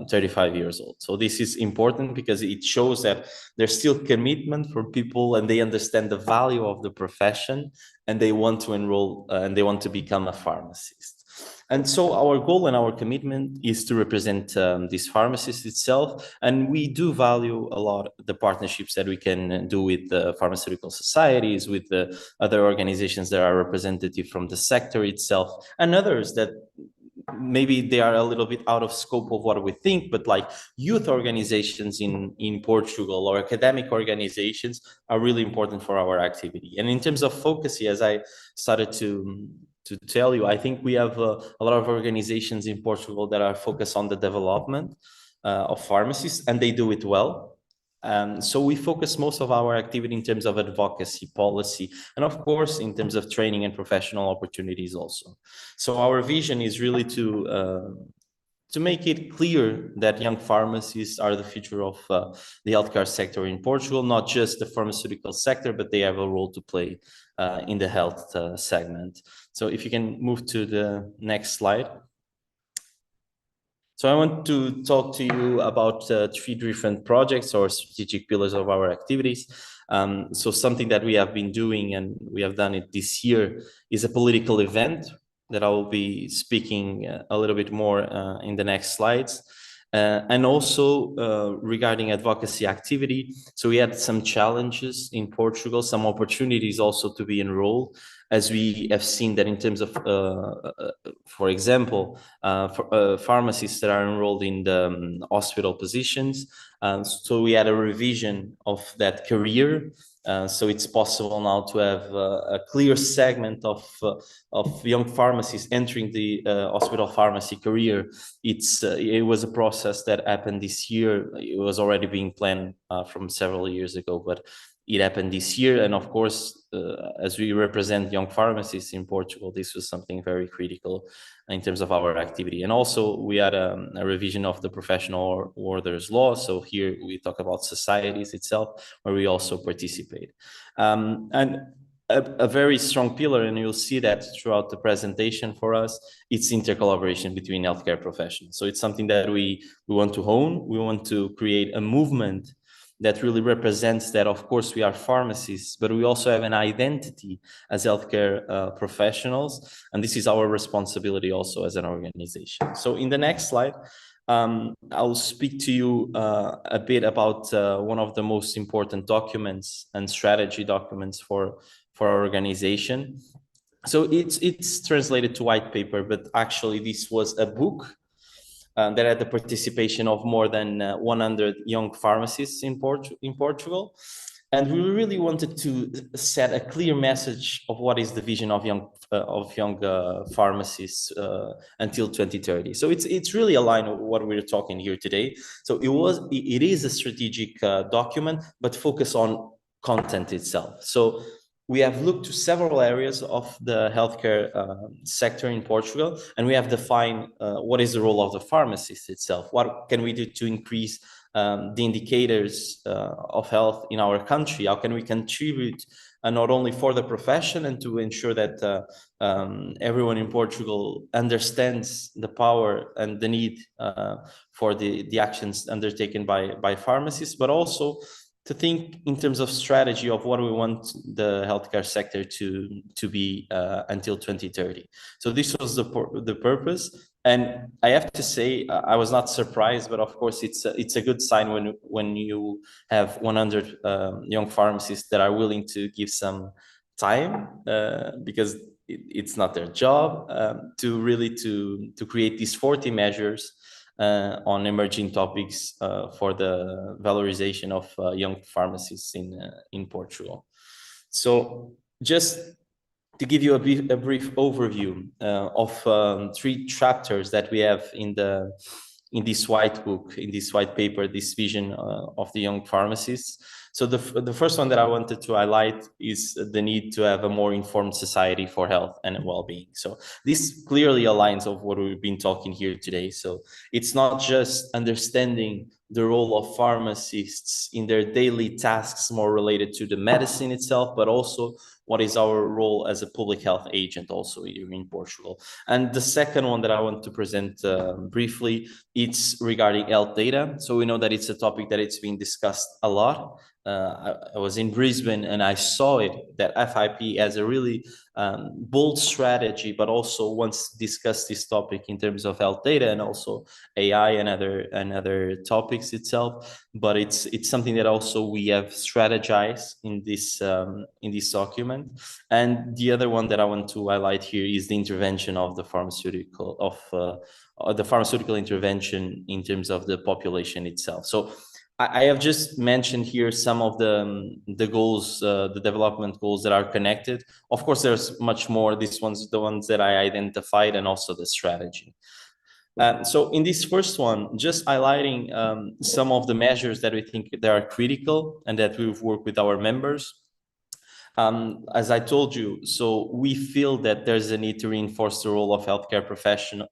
35 years old. So this is important because it shows that there's still commitment for people and they understand the value of the profession and they want to enroll and they want to become a pharmacist. And so our goal and our commitment is to represent this pharmacist itself. And we do value a lot the partnerships that we can do with the pharmaceutical societies, with the other organizations that are representative from the sector itself, and others that maybe they are a little bit out of scope of what we think, but like youth organizations in Portugal or academic organizations are really important for our activity. And in terms of focus, as I started to tell you, I think we have a lot of organizations in Portugal that are focused on the development of pharmacists, and they do it well. So we focus most of our activity in terms of advocacy, policy, and of course, in terms of training and professional opportunities also. So our vision is really to make it clear that young pharmacists are the future of the healthcare sector in Portugal, not just the pharmaceutical sector, but they have a role to play in the health segment. So if you can move to the next slide. So I want to talk to you about 3 different projects or strategic pillars of our activities. So something that we have been doing, and we have done it this year, is a political event that I will be speaking a little bit more in the next slides. And also regarding advocacy activity. So we had some challenges in Portugal, some opportunities also to be enrolled, as we have seen that in terms of, for example, pharmacists that are enrolled in the hospital positions. So we had a revision of that career. So it's possible now to have a clear segment of young pharmacists entering the hospital pharmacy career. It was a process that happened this year. It was already being planned from several years ago, but it happened this year. And of course, as we represent young pharmacists in Portugal, this was something very critical in terms of our activity. And also we had a revision of the professional orders law. So here we talk about societies itself, where we also participate. And a very strong pillar, and you'll see that throughout the presentation for us, it's intercollaboration between healthcare professionals. So it's something that we want to hone. We want to create a movement that really represents that, of course, we are pharmacists, but we also have an identity as healthcare professionals. And this is our responsibility also as an organization. So in the next slide, I'll speak to you a bit about one of the most important documents and strategy documents for our organization. So it's translated to white paper, but actually this was a book that had the participation of more than 100 young pharmacists in Portugal. And we really wanted to set a clear message of what is the vision of young pharmacists until 2030. So it's really aligned with what we're talking here today. So it is a strategic document, but focus on content itself. So we have looked to several areas of the healthcare sector in Portugal, and we have defined what is the role of the pharmacist itself. What can we do to increase the indicators of health in our country? How can we contribute not only for the profession and to ensure that everyone in Portugal understands the power and the need for the actions undertaken by pharmacists, but also to think in terms of strategy of what we want the healthcare sector to be until 2030. So this was the purpose. And I have to say, I was not surprised, but of course it's a good sign when you have 100 young pharmacists that are willing to give some time, because it's not their job, to really to create these 40 measures on emerging topics for the valorization of young pharmacists in Portugal. So just to give you a brief overview of 3 chapters that we have in this white book, in this white paper, this vision of the young pharmacists. So the first one that I wanted to highlight is the need to have a more informed society for health and well-being. So this clearly aligns of what we've been talking here today. So it's not just understanding the role of pharmacists in their daily tasks more related to the medicine itself, but also what is our role as a public health agent also here in Portugal. And the second one that I want to present briefly, it's regarding health data. So we know that it's a topic that it's been discussed a lot. I was in Brisbane and I saw it, that FIP has a really bold strategy, but also wants to discuss this topic in terms of health data and also AI and other topics itself. But it's something that also we have strategized in this document. And the other one that I want to highlight here is the intervention of the pharmaceutical intervention in terms of the population itself. So I have just mentioned here some of the goals, the development goals that are connected. Of course, there's much more. These ones, the ones that I identified, and also the strategy. So in this first one, just highlighting some of the measures that we think that are critical and that we've worked with our members. As I told you, so we feel that there's a need to reinforce the role of healthcare professionals,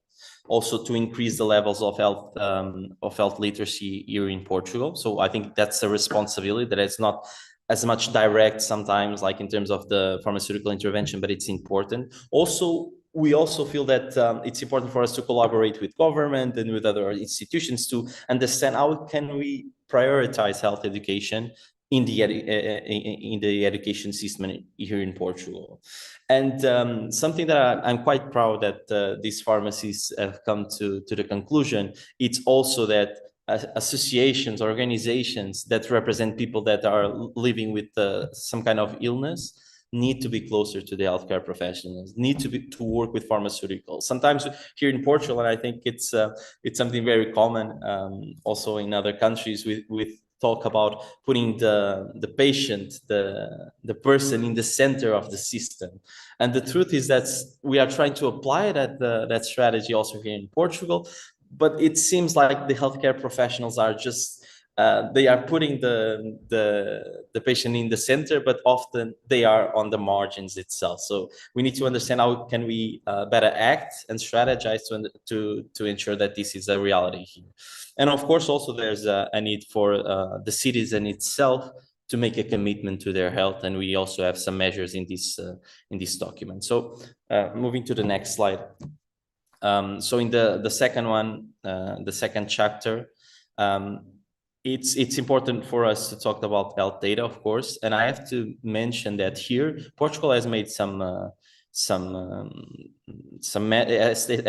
also to increase the levels of health literacy here in Portugal. So I think that's a responsibility that it's not as much direct sometimes, like in terms of the pharmaceutical intervention, but it's important. Also, we also feel that it's important for us to collaborate with government and with other institutions to understand how can we prioritize health education in the education system here in Portugal. And something that I'm quite proud that these pharmacists have come to the conclusion, it's also that associations, organizations that represent people that are living with some kind of illness need to be closer to the healthcare professionals, need to work with pharmaceuticals. Sometimes here in Portugal, and I think it's something very common also in other countries, with talk about putting the patient, the person in the center of the system. And the truth is that we are trying to apply that strategy also here in Portugal, but it seems like the healthcare professionals are just they are putting the patient in the center, but often they are on the margins itself. So we need to understand how can we better act and strategize to ensure that this is a reality here. And of course, also there's a need for the citizen itself to make a commitment to their health, and we also have some measures in this document. So moving to the next slide. So in the second one, the second chapter, it's important for us to talk about health data, of course, and I have to mention that here Portugal has made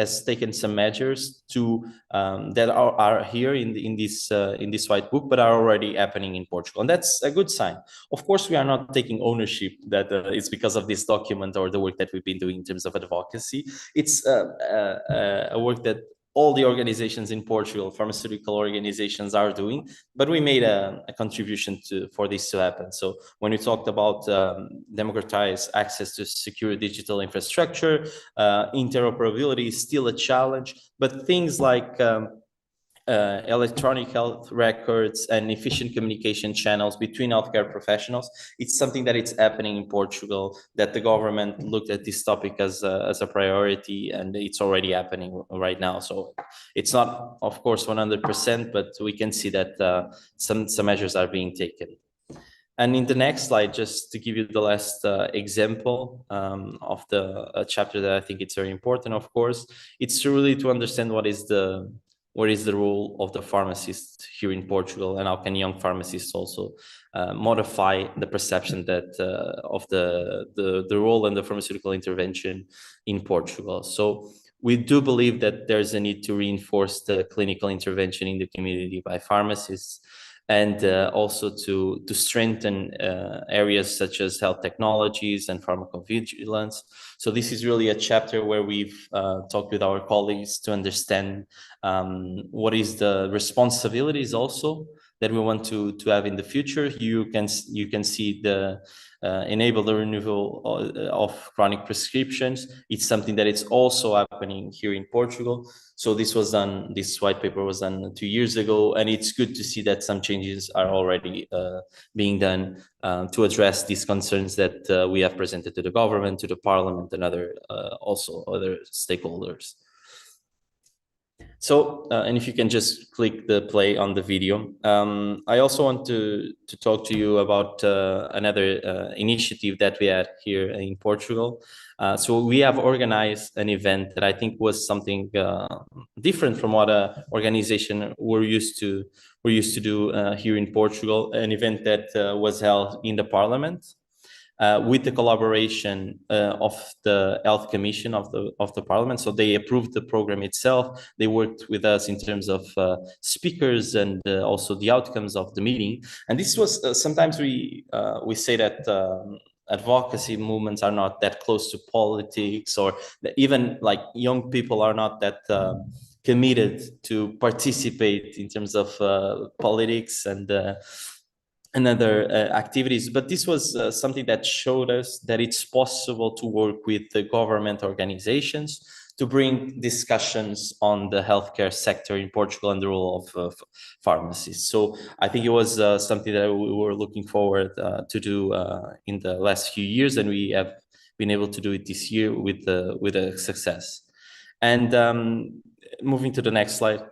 has taken some measures to that are here in this white book, but are already happening in Portugal, and that's a good sign. Of course, we are not taking ownership that it's because of this document or the work that we've been doing in terms of advocacy. It's a work that all the organizations in Portugal, pharmaceutical organizations, are doing, but we made a contribution for this to happen. So when we talked about democratized access to secure digital infrastructure, interoperability is still a challenge, but things like electronic health records and efficient communication channels between healthcare professionals. It's something that it's happening in Portugal, that the government looked at this topic as a priority, and it's already happening right now. So it's not, of course, 100%, but we can see that some measures are being taken. And in the next slide, just to give you the last example of the chapter that I think it's very important, of course, it's really to understand what is the role of the pharmacist here in Portugal, and how can young pharmacists also modify the perception that of the role and the pharmaceutical intervention in Portugal. So we do believe that there's a need to reinforce the clinical intervention in the community by pharmacists, and also to strengthen areas such as health technologies and pharmacovigilance. So this is really a chapter where we've talked with our colleagues to understand what is the responsibilities also that we want to have in the future. You can see the enable the renewal of chronic prescriptions. It's something that is also happening here in Portugal. So this white paper was done 2 years ago, and it's good to see that some changes are already being done to address these concerns that we have presented to the government, to the parliament, and other stakeholders. So, and if you can just click the play on the video. I also want to talk to you about another initiative that we had here in Portugal. So we have organized an event that I think was something different from what an organization we're used to do here in Portugal, an event that was held in the parliament. With the collaboration of the Health Commission of the Parliament. So they approved the program itself. They worked with us in terms of speakers and also the outcomes of the meeting. And this was sometimes we say that advocacy movements are not that close to politics, or even like young people are not that committed to participate in terms of politics and other activities. But this was something that showed us that it's possible to work with the government organizations to bring discussions on the healthcare sector in Portugal and the role of pharmacists. So I think it was something that we were looking forward to do in the last few years, and we have been able to do it this year with a success. And moving to the next slide.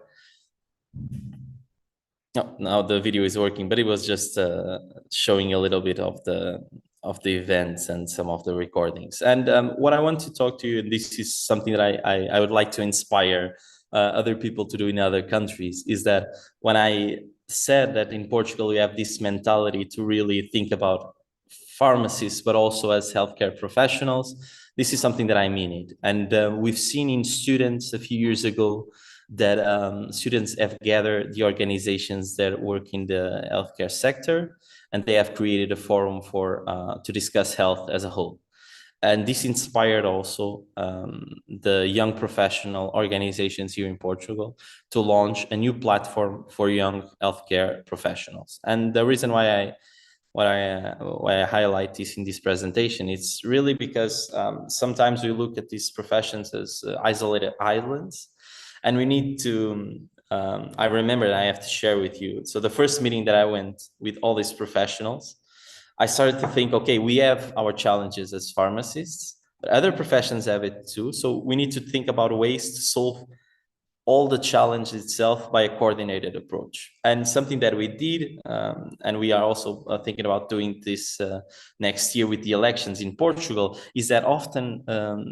No, now the video is working, but it was just showing a little bit of the events and some of the recordings. And what I want to talk to you, and this is something that I would like to inspire other people to do in other countries, is that when I said that in Portugal we have this mentality to really think about pharmacists, but also as healthcare professionals, this is something that I mean it. And we've seen in students a few years ago that students have gathered the organizations that work in the healthcare sector, and they have created a forum for to discuss health as a whole. And this inspired also the young professional organizations here in Portugal to launch a new platform for young healthcare professionals. And the reason why I highlight this in this presentation, it's really because sometimes we look at these professions as isolated islands. And we need to, I remember that I have to share with you. So the first meeting that I went with all these professionals, I started to think, okay, we have our challenges as pharmacists, but other professions have it too. So we need to think about ways to solve all the challenge itself by a coordinated approach. And something that we did, and we are also thinking about doing this next year with the elections in Portugal, is that often,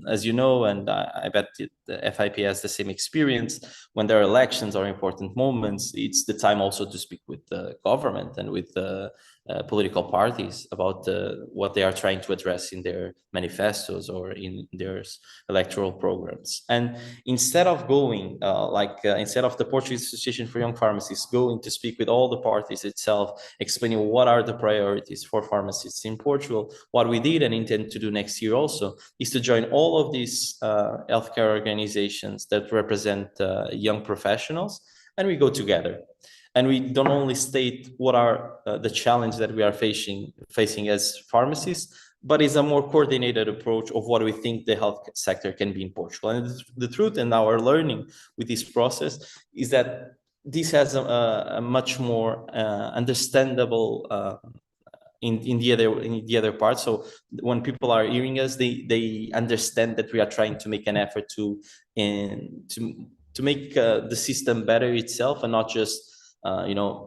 as you know, and I bet the FIP has the same experience, when there are elections or important moments, it's the time also to speak with the government and with the political parties about what they are trying to address in their manifestos or in their electoral programs. And instead of going, instead of the Portuguese Association for Young Pharmacists going to speak with all the parties itself, explaining what are the priorities for pharmacists in Portugal, what we did and intend to do next year also is to join all of these healthcare organizations that represent young professionals, and we go together. And we don't only state what are the challenges that we are facing as pharmacists, but it's a more coordinated approach of what we think the health sector can be in Portugal. And the truth and our learning with this process is that this has a much more understandable in the other part. So when people are hearing us, they understand that we are trying to make an effort to make the system better itself, and not just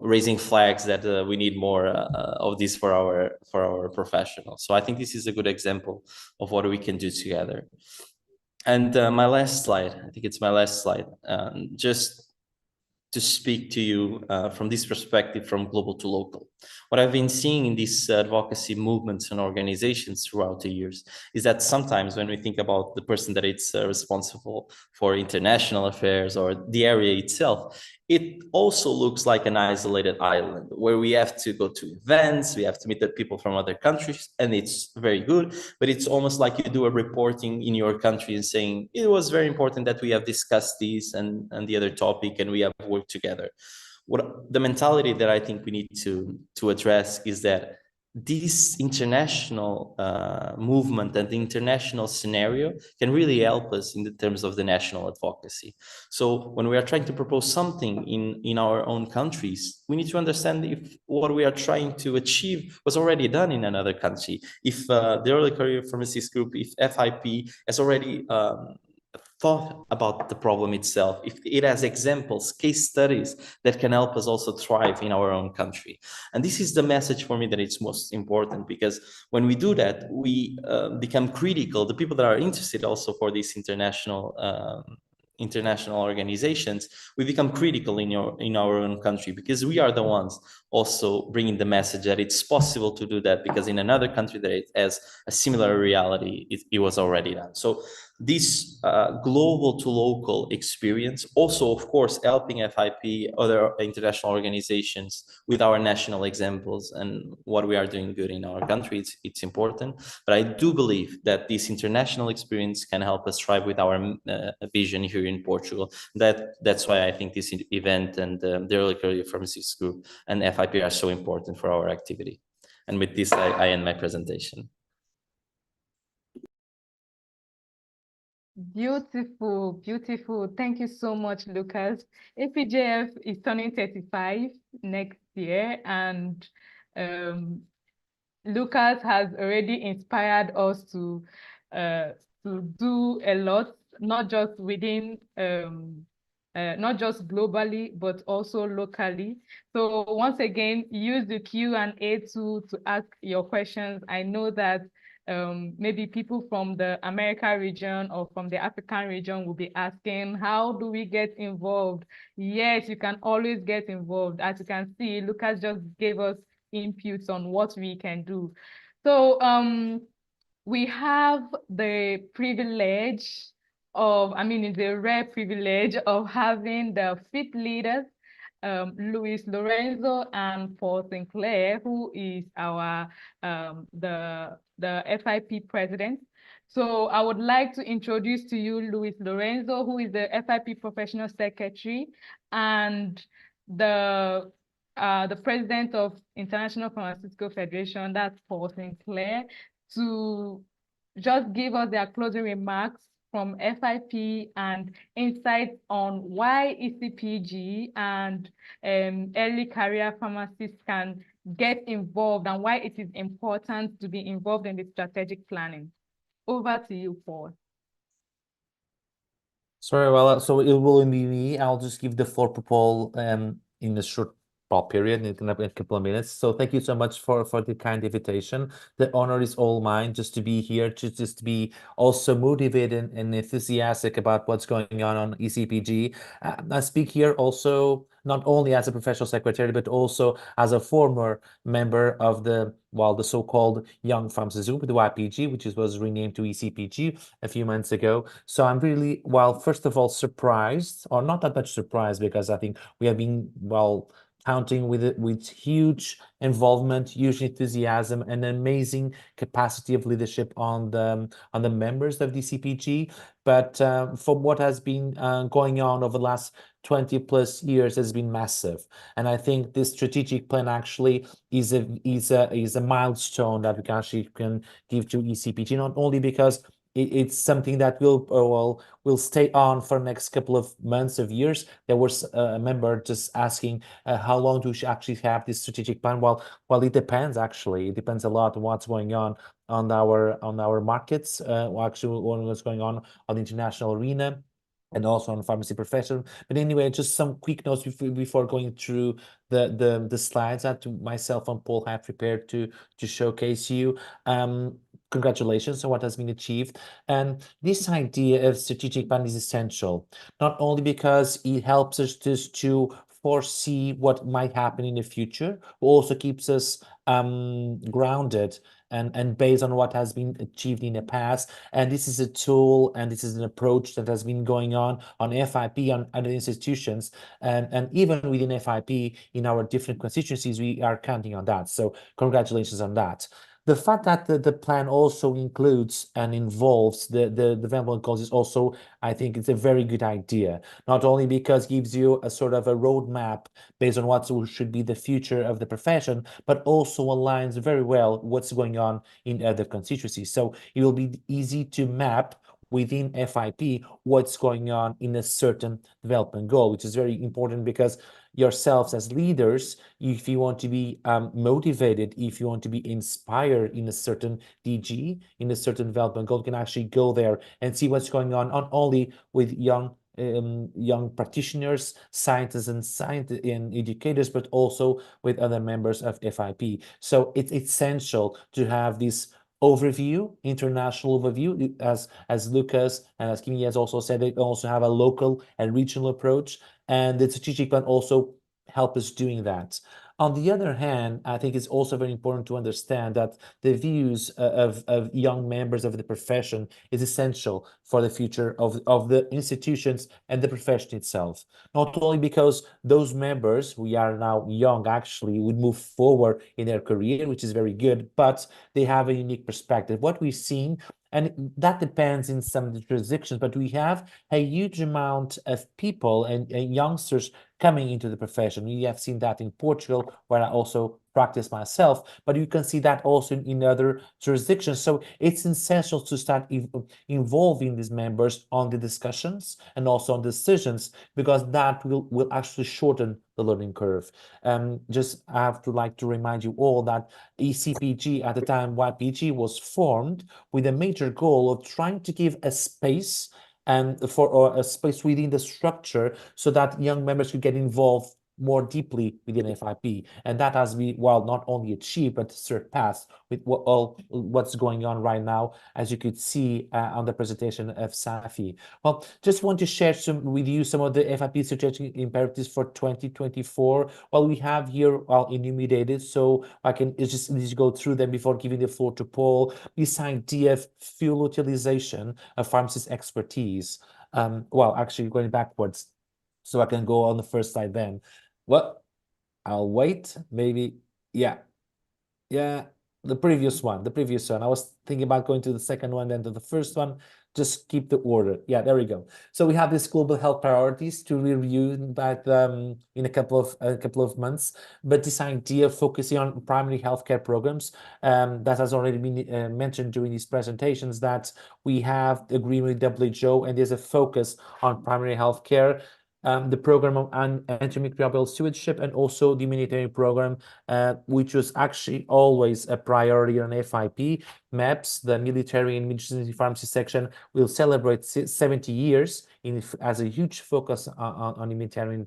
raising flags that we need more of this for our professionals. So I think this is a good example of what we can do together. And my last slide, I think it's my last slide, just to speak to you from this perspective, from global to local. What I've been seeing in these advocacy movements and organizations throughout the years is that sometimes when we think about the person that is responsible for international affairs or the area itself, it also looks like an isolated island where we have to go to events, we have to meet the people from other countries, and it's very good, but it's almost like you do a reporting in your country and saying, it was very important that we have discussed this and the other topic, and we have worked together. What the mentality that I think we need to address is that this international movement and the international scenario can really help us in the terms of the national advocacy. So when we are trying to propose something in our own countries, we need to understand if what we are trying to achieve was already done in another country. If the Early Career Pharmacists Group, if FIP has already thought about the problem itself, if it has examples, case studies that can help us also thrive in our own country. And this is the message for me that it's most important, because when we do that, we become critical. The people that are interested also for these international organizations, we become critical in our own country, because we are the ones also bringing the message that it's possible to do that, because in another country that it has a similar reality, it was already done. So this global to local experience, also of course helping FIP, other international organizations, with our national examples and what we are doing good in our country, it's important. But I do believe that this international experience can help us thrive with our vision here in Portugal. That's why I think this event and the Early Career Pharmacists Group and FIP are so important for our activity. And with this, I end my presentation. Beautiful, beautiful. Thank you so much, Lucas. APJF is turning 35 next year, and Lucas has already inspired us to do a lot, not just within, not just globally, but also locally. So once again, use the Q&A tool to ask your questions. I know that maybe people from the America region or from the African region will be asking, how do we get involved? Yes, you can always get involved. As you can see, Lucas just gave us inputs on what we can do. So we have the privilege of, it's a rare privilege of having the FIP leaders, Luis Lorenzo and Paul Sinclair, who is our the FIP president. So I would like to introduce to you Luis Lorenzo, who is the FIP professional secretary, and the president of International Pharmaceutical Federation, that's Paul Sinclair, to just give us their closing remarks from FIP and insights on why ECPG and early career pharmacists can get involved and why it is important to be involved in the strategic planning. Over to you, Paul. Sorry, well, so it will be me. I'll just give the floor to Paul in a short period, in a couple of minutes. So thank you so much for the kind invitation. The honor is all mine just to be here, to just be also motivated and enthusiastic about what's going on ECPG. I speak here also not only as a professional secretary, but also as a former member of the so-called Young Pharmacists Group, the YPG, which was renamed to ECPG a few months ago. So I'm really, first of all, surprised, or not that much surprised, because I think we have been, counting with huge involvement, huge enthusiasm, and amazing capacity of leadership on the members of the ECPG. But from what has been going on over the last 20 plus years has been massive. And I think this strategic plan actually is a milestone that we can give to ECPG, not only because it's something that will stay on for the next couple of months of years. There was a member just asking how long do we actually have this strategic plan? Well, it depends actually. It depends a lot on what's going on our markets, actually what's going on the international arena, and also on the pharmacy profession. But anyway, just some quick notes before going through the slides that myself and Paul have prepared to showcase you. Congratulations on what has been achieved. And this idea of strategic plan is essential, not only because it helps us just to foresee what might happen in the future, but also keeps us grounded and based on what has been achieved in the past. And this is a tool and this is an approach that has been going on FIP, on other institutions, and even within FIP in our different constituencies, we are counting on that. So congratulations on that. The fact that the plan also includes and involves the development goals is also, I think, it's a very good idea. Not only because it gives you a sort of a roadmap based on what should be the future of the profession, but also aligns very well what's going on in other constituencies. So it will be easy to map within FIP what's going on in a certain development goal, which is very important because yourselves as leaders, if you want to be motivated, if you want to be inspired in a certain DG, in a certain development goal, you can actually go there and see what's going on, not only with young practitioners, scientists and educators, but also with other members of FIP. So it's essential to have this overview, international overview, as Lucas and as Kimi has also said, they also have a local and regional approach, and the strategic plan also help us doing that. On the other hand, I think it's also very important to understand that the views of young members of the profession is essential for the future of the institutions and the profession itself. Not only because those members, we are now young actually, would move forward in their career, which is very good, but they have a unique perspective. What we've seen, and that depends in some jurisdictions, but we have a huge amount of people and youngsters coming into the profession. We have seen that in Portugal, where I also practice myself, but you can see that also in other jurisdictions. So it's essential to start involving these members on the discussions and also on decisions, because that will actually shorten the learning curve. Just I have to like to remind you all that ECPG at the time YPG was formed with a major goal of trying to give a space and for a space within the structure so that young members could get involved more deeply within FIP, and that has been, well, not only achieved but surpassed with what's going on right now, as you could see on the presentation of Safi. Well, just want to share with you some of the FIP strategic imperatives for 2024. Well, we have here enumerated, so I can just go through them before giving the floor to Paul. This idea of full utilization of pharmacist expertise. Well, actually going backwards, so I can go on the first slide then. Well, I'll wait, maybe, yeah, the previous one. I was thinking about going to the second one, then to the first one. Just keep the order. Yeah, there we go. So we have this global health priorities to review that in a couple of months. But this idea of focusing on primary healthcare programs, that has already been mentioned during these presentations, that we have the agreement with WHO, and there's a focus on primary healthcare. The program of antimicrobial stewardship, and also the humanitarian program, which was actually always a priority on FIP. MAPS, the military and emergency pharmacy section, will celebrate 70 years as a huge focus on humanitarian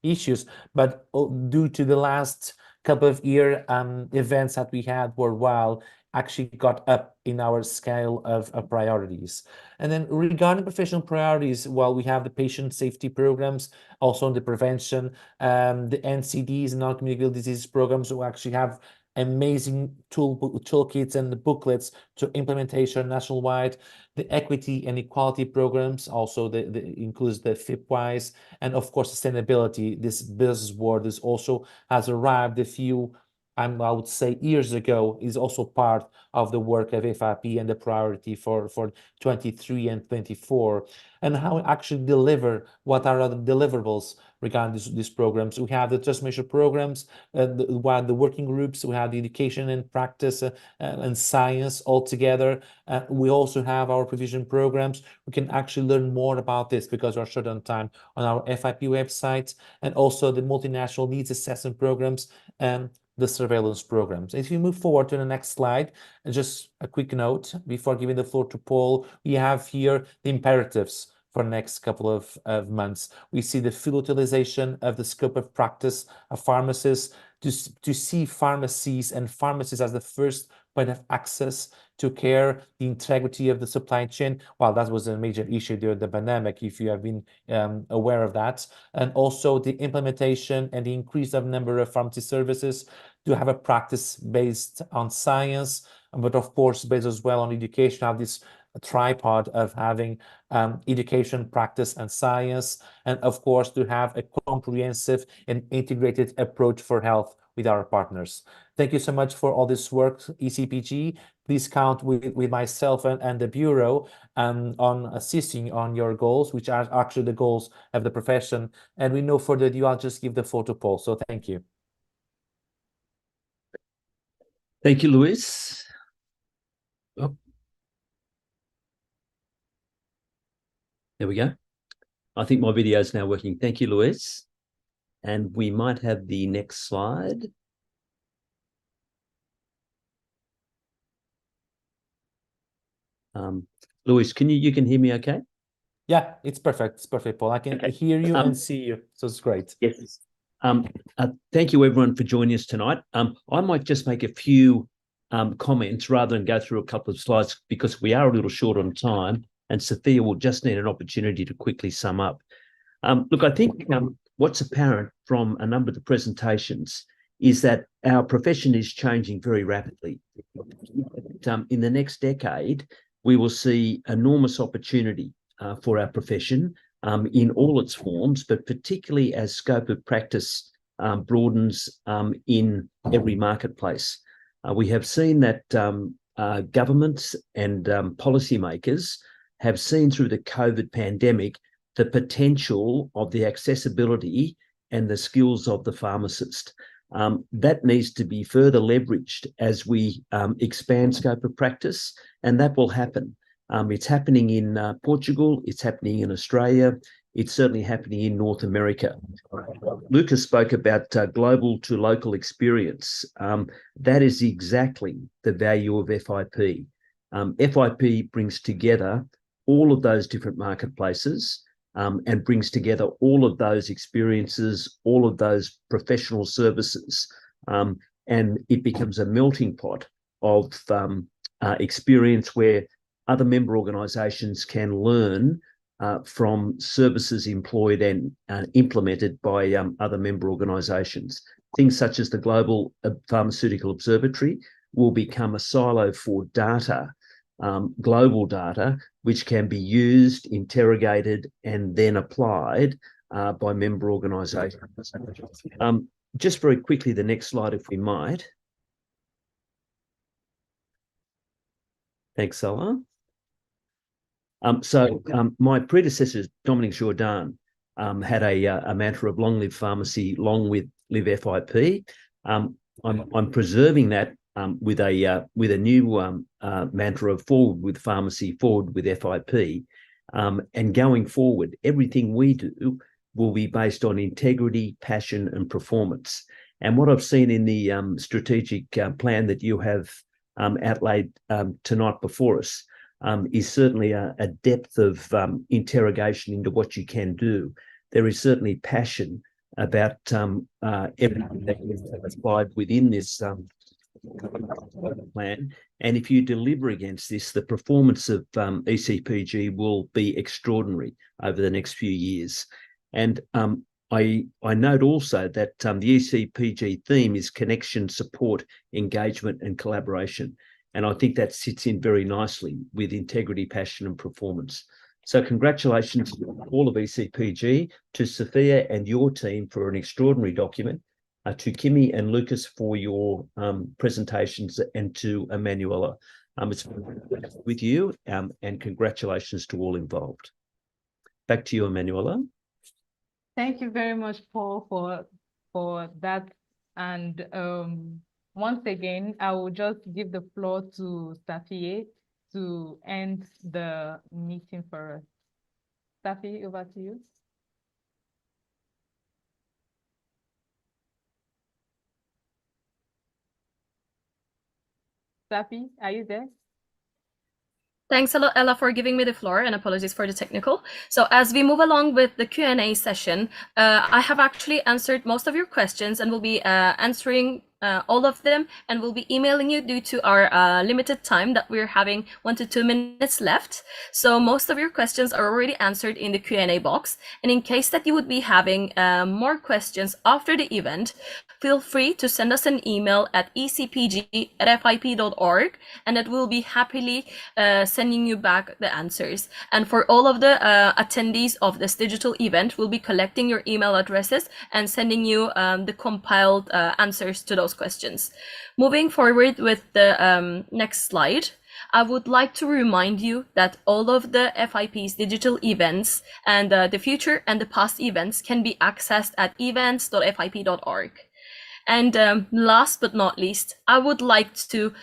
issues. But due to the last couple of events that we had worldwide, actually got up in our scale of priorities. And then regarding professional priorities, well, we have the patient safety programs, also on the prevention, the NCDs, non-communicable disease programs, who actually have amazing toolkits and the booklets to implementation nationwide. The equity and equality programs, also includes the FIP-wise, and of course sustainability. This buzzword this also has arrived a few, I would say, years ago, is also part of the work of FIP and the priority for 23 and 24, and how we actually deliver what are the deliverables regarding these programs. We have the transformation programs, the working groups, we have the education and practice and science all together. We also have our provision programs. We can actually learn more about this because we're short on time on our FIP website, and also the multinational needs assessment programs and the surveillance programs. If you move forward to the next slide, just a quick note before giving the floor to Paul, we have here the imperatives for the next couple of months. We see the full utilization of the scope of practice of pharmacists, to see pharmacies and pharmacists as the first point of access to care, the integrity of the supply chain. Well, that was a major issue during the pandemic, if you have been aware of that. And also the implementation and the increase of number of pharmacy services to have a practice based on science, but of course based as well on education, have this tripod of having education, practice, and science, and of course to have a comprehensive and integrated approach for health with our partners. Thank you so much for all this work, ECPG. Please count with myself and the Bureau on assisting on your goals, which are actually the goals of the profession. And with no further ado, I'll just give the floor to Paul. So thank you. Thank you, Luis. Oh. There we go. I think my video is now working. Thank you, Luis. And we might have the next slide. Luis, you can hear me okay? Yeah, it's perfect. It's perfect, Paul. I can hear you and see you, so it's great. Yes. Thank you, everyone, for joining us tonight. I might just make a few comments rather than go through a couple of slides because we are a little short on time, and Sophia will just need an opportunity to quickly sum up. Look, I think what's apparent from a number of the presentations is that our profession is changing very rapidly. In the next decade, we will see enormous opportunity for our profession in all its forms, but particularly as scope of practice broadens in every marketplace. We have seen that governments and policymakers have seen through the COVID pandemic the potential of the accessibility and the skills of the pharmacist. That needs to be further leveraged as we expand scope of practice, and that will happen. It's happening in Portugal, it's happening in Australia, it's certainly happening in North America. Lucas spoke about global to local experience. That is exactly the value of FIP. FIP brings together all of those different marketplaces and brings together all of those experiences, all of those professional services, and it becomes a melting pot of experience where other member organisations can learn from services employed and implemented by other member organisations. Things such as the Global Pharmaceutical Observatory will become a silo for data, global data, which can be used, interrogated, and then applied by member organisations. Just very quickly, the next slide, if we might. Thanks, Salah. My predecessor, Dominic Jourdan, had a mantra of long live pharmacy, long live FIP. I'm preserving that with a new mantra of forward with pharmacy, forward with FIP. And going forward, everything we do will be based on integrity, passion, and performance. And what I've seen in the strategic plan that you have outlaid tonight before us is certainly a depth of interrogation into what you can do. There is certainly passion about everything that is applied within this plan. And if you deliver against this, the performance of ECPG will be extraordinary over the next few years. And I note also that the ECPG theme is connection, support, engagement, and collaboration. And I think that sits in very nicely with integrity, passion, and performance. So congratulations to all of ECPG, to Sophia and your team for an extraordinary document, to Kimmy and Lucas for your presentations, and to Emmanuella. It's with you, and congratulations to all involved. Back to you, Emmanuella. Thank you very much, Paul, for that. And once again, I will just give the floor to Safie to end the meeting for us. Safie, over to you. Safie, are you there? Thanks a lot, Ella, for giving me the floor, and apologies for the technical. So as we move along with the Q&A session, I have actually answered most of your questions and will be answering all of them, and we'll be emailing you due to our limited time that we're having 1 to 2 minutes left. So most of your questions are already answered in the Q&A box. And in case that you would be having more questions after the event, feel free to send us an email at ecpg@fip.org, and that will be happily sending you back the answers. And for all of the attendees of this digital event, we'll be collecting your email addresses and sending you the compiled answers to those questions. Moving forward with the next slide, I would like to remind you that all of the FIP's digital events and the future and the past events can be accessed at events.fip.org. And last but not least, I would like to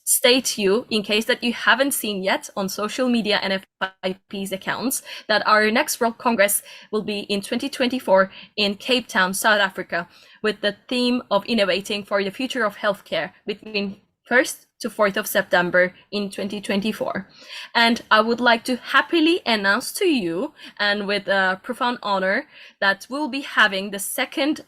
state to you, in case that you haven't seen yet on social media and FIP's accounts, that our next World Congress will be in 2024 in Cape Town, South Africa, with the theme of innovating for the future of healthcare between 1st to 4th of September in 2024. And I would like to happily announce to you, and with a profound honor, that we'll be having the second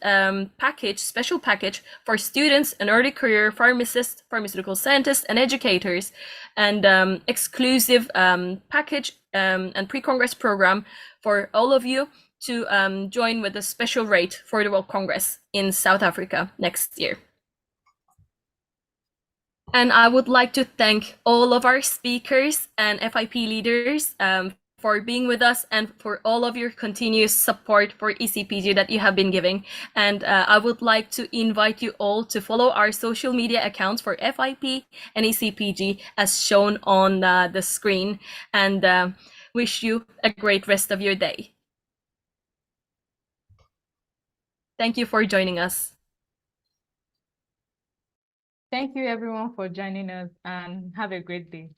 special package for students and early career pharmacists, pharmaceutical scientists, and educators, and exclusive package and pre-Congress program for all of you to join with a special rate for the World Congress in South Africa next year. And I would like to thank all of our speakers and FIP leaders for being with us and for all of your continuous support for ECPG that you have been giving. And I would like to invite you all to follow our social media accounts for FIP and ECPG as shown on the screen, and wish you a great rest of your day. Thank you for joining us. Thank you everyone for joining us, and have a great day.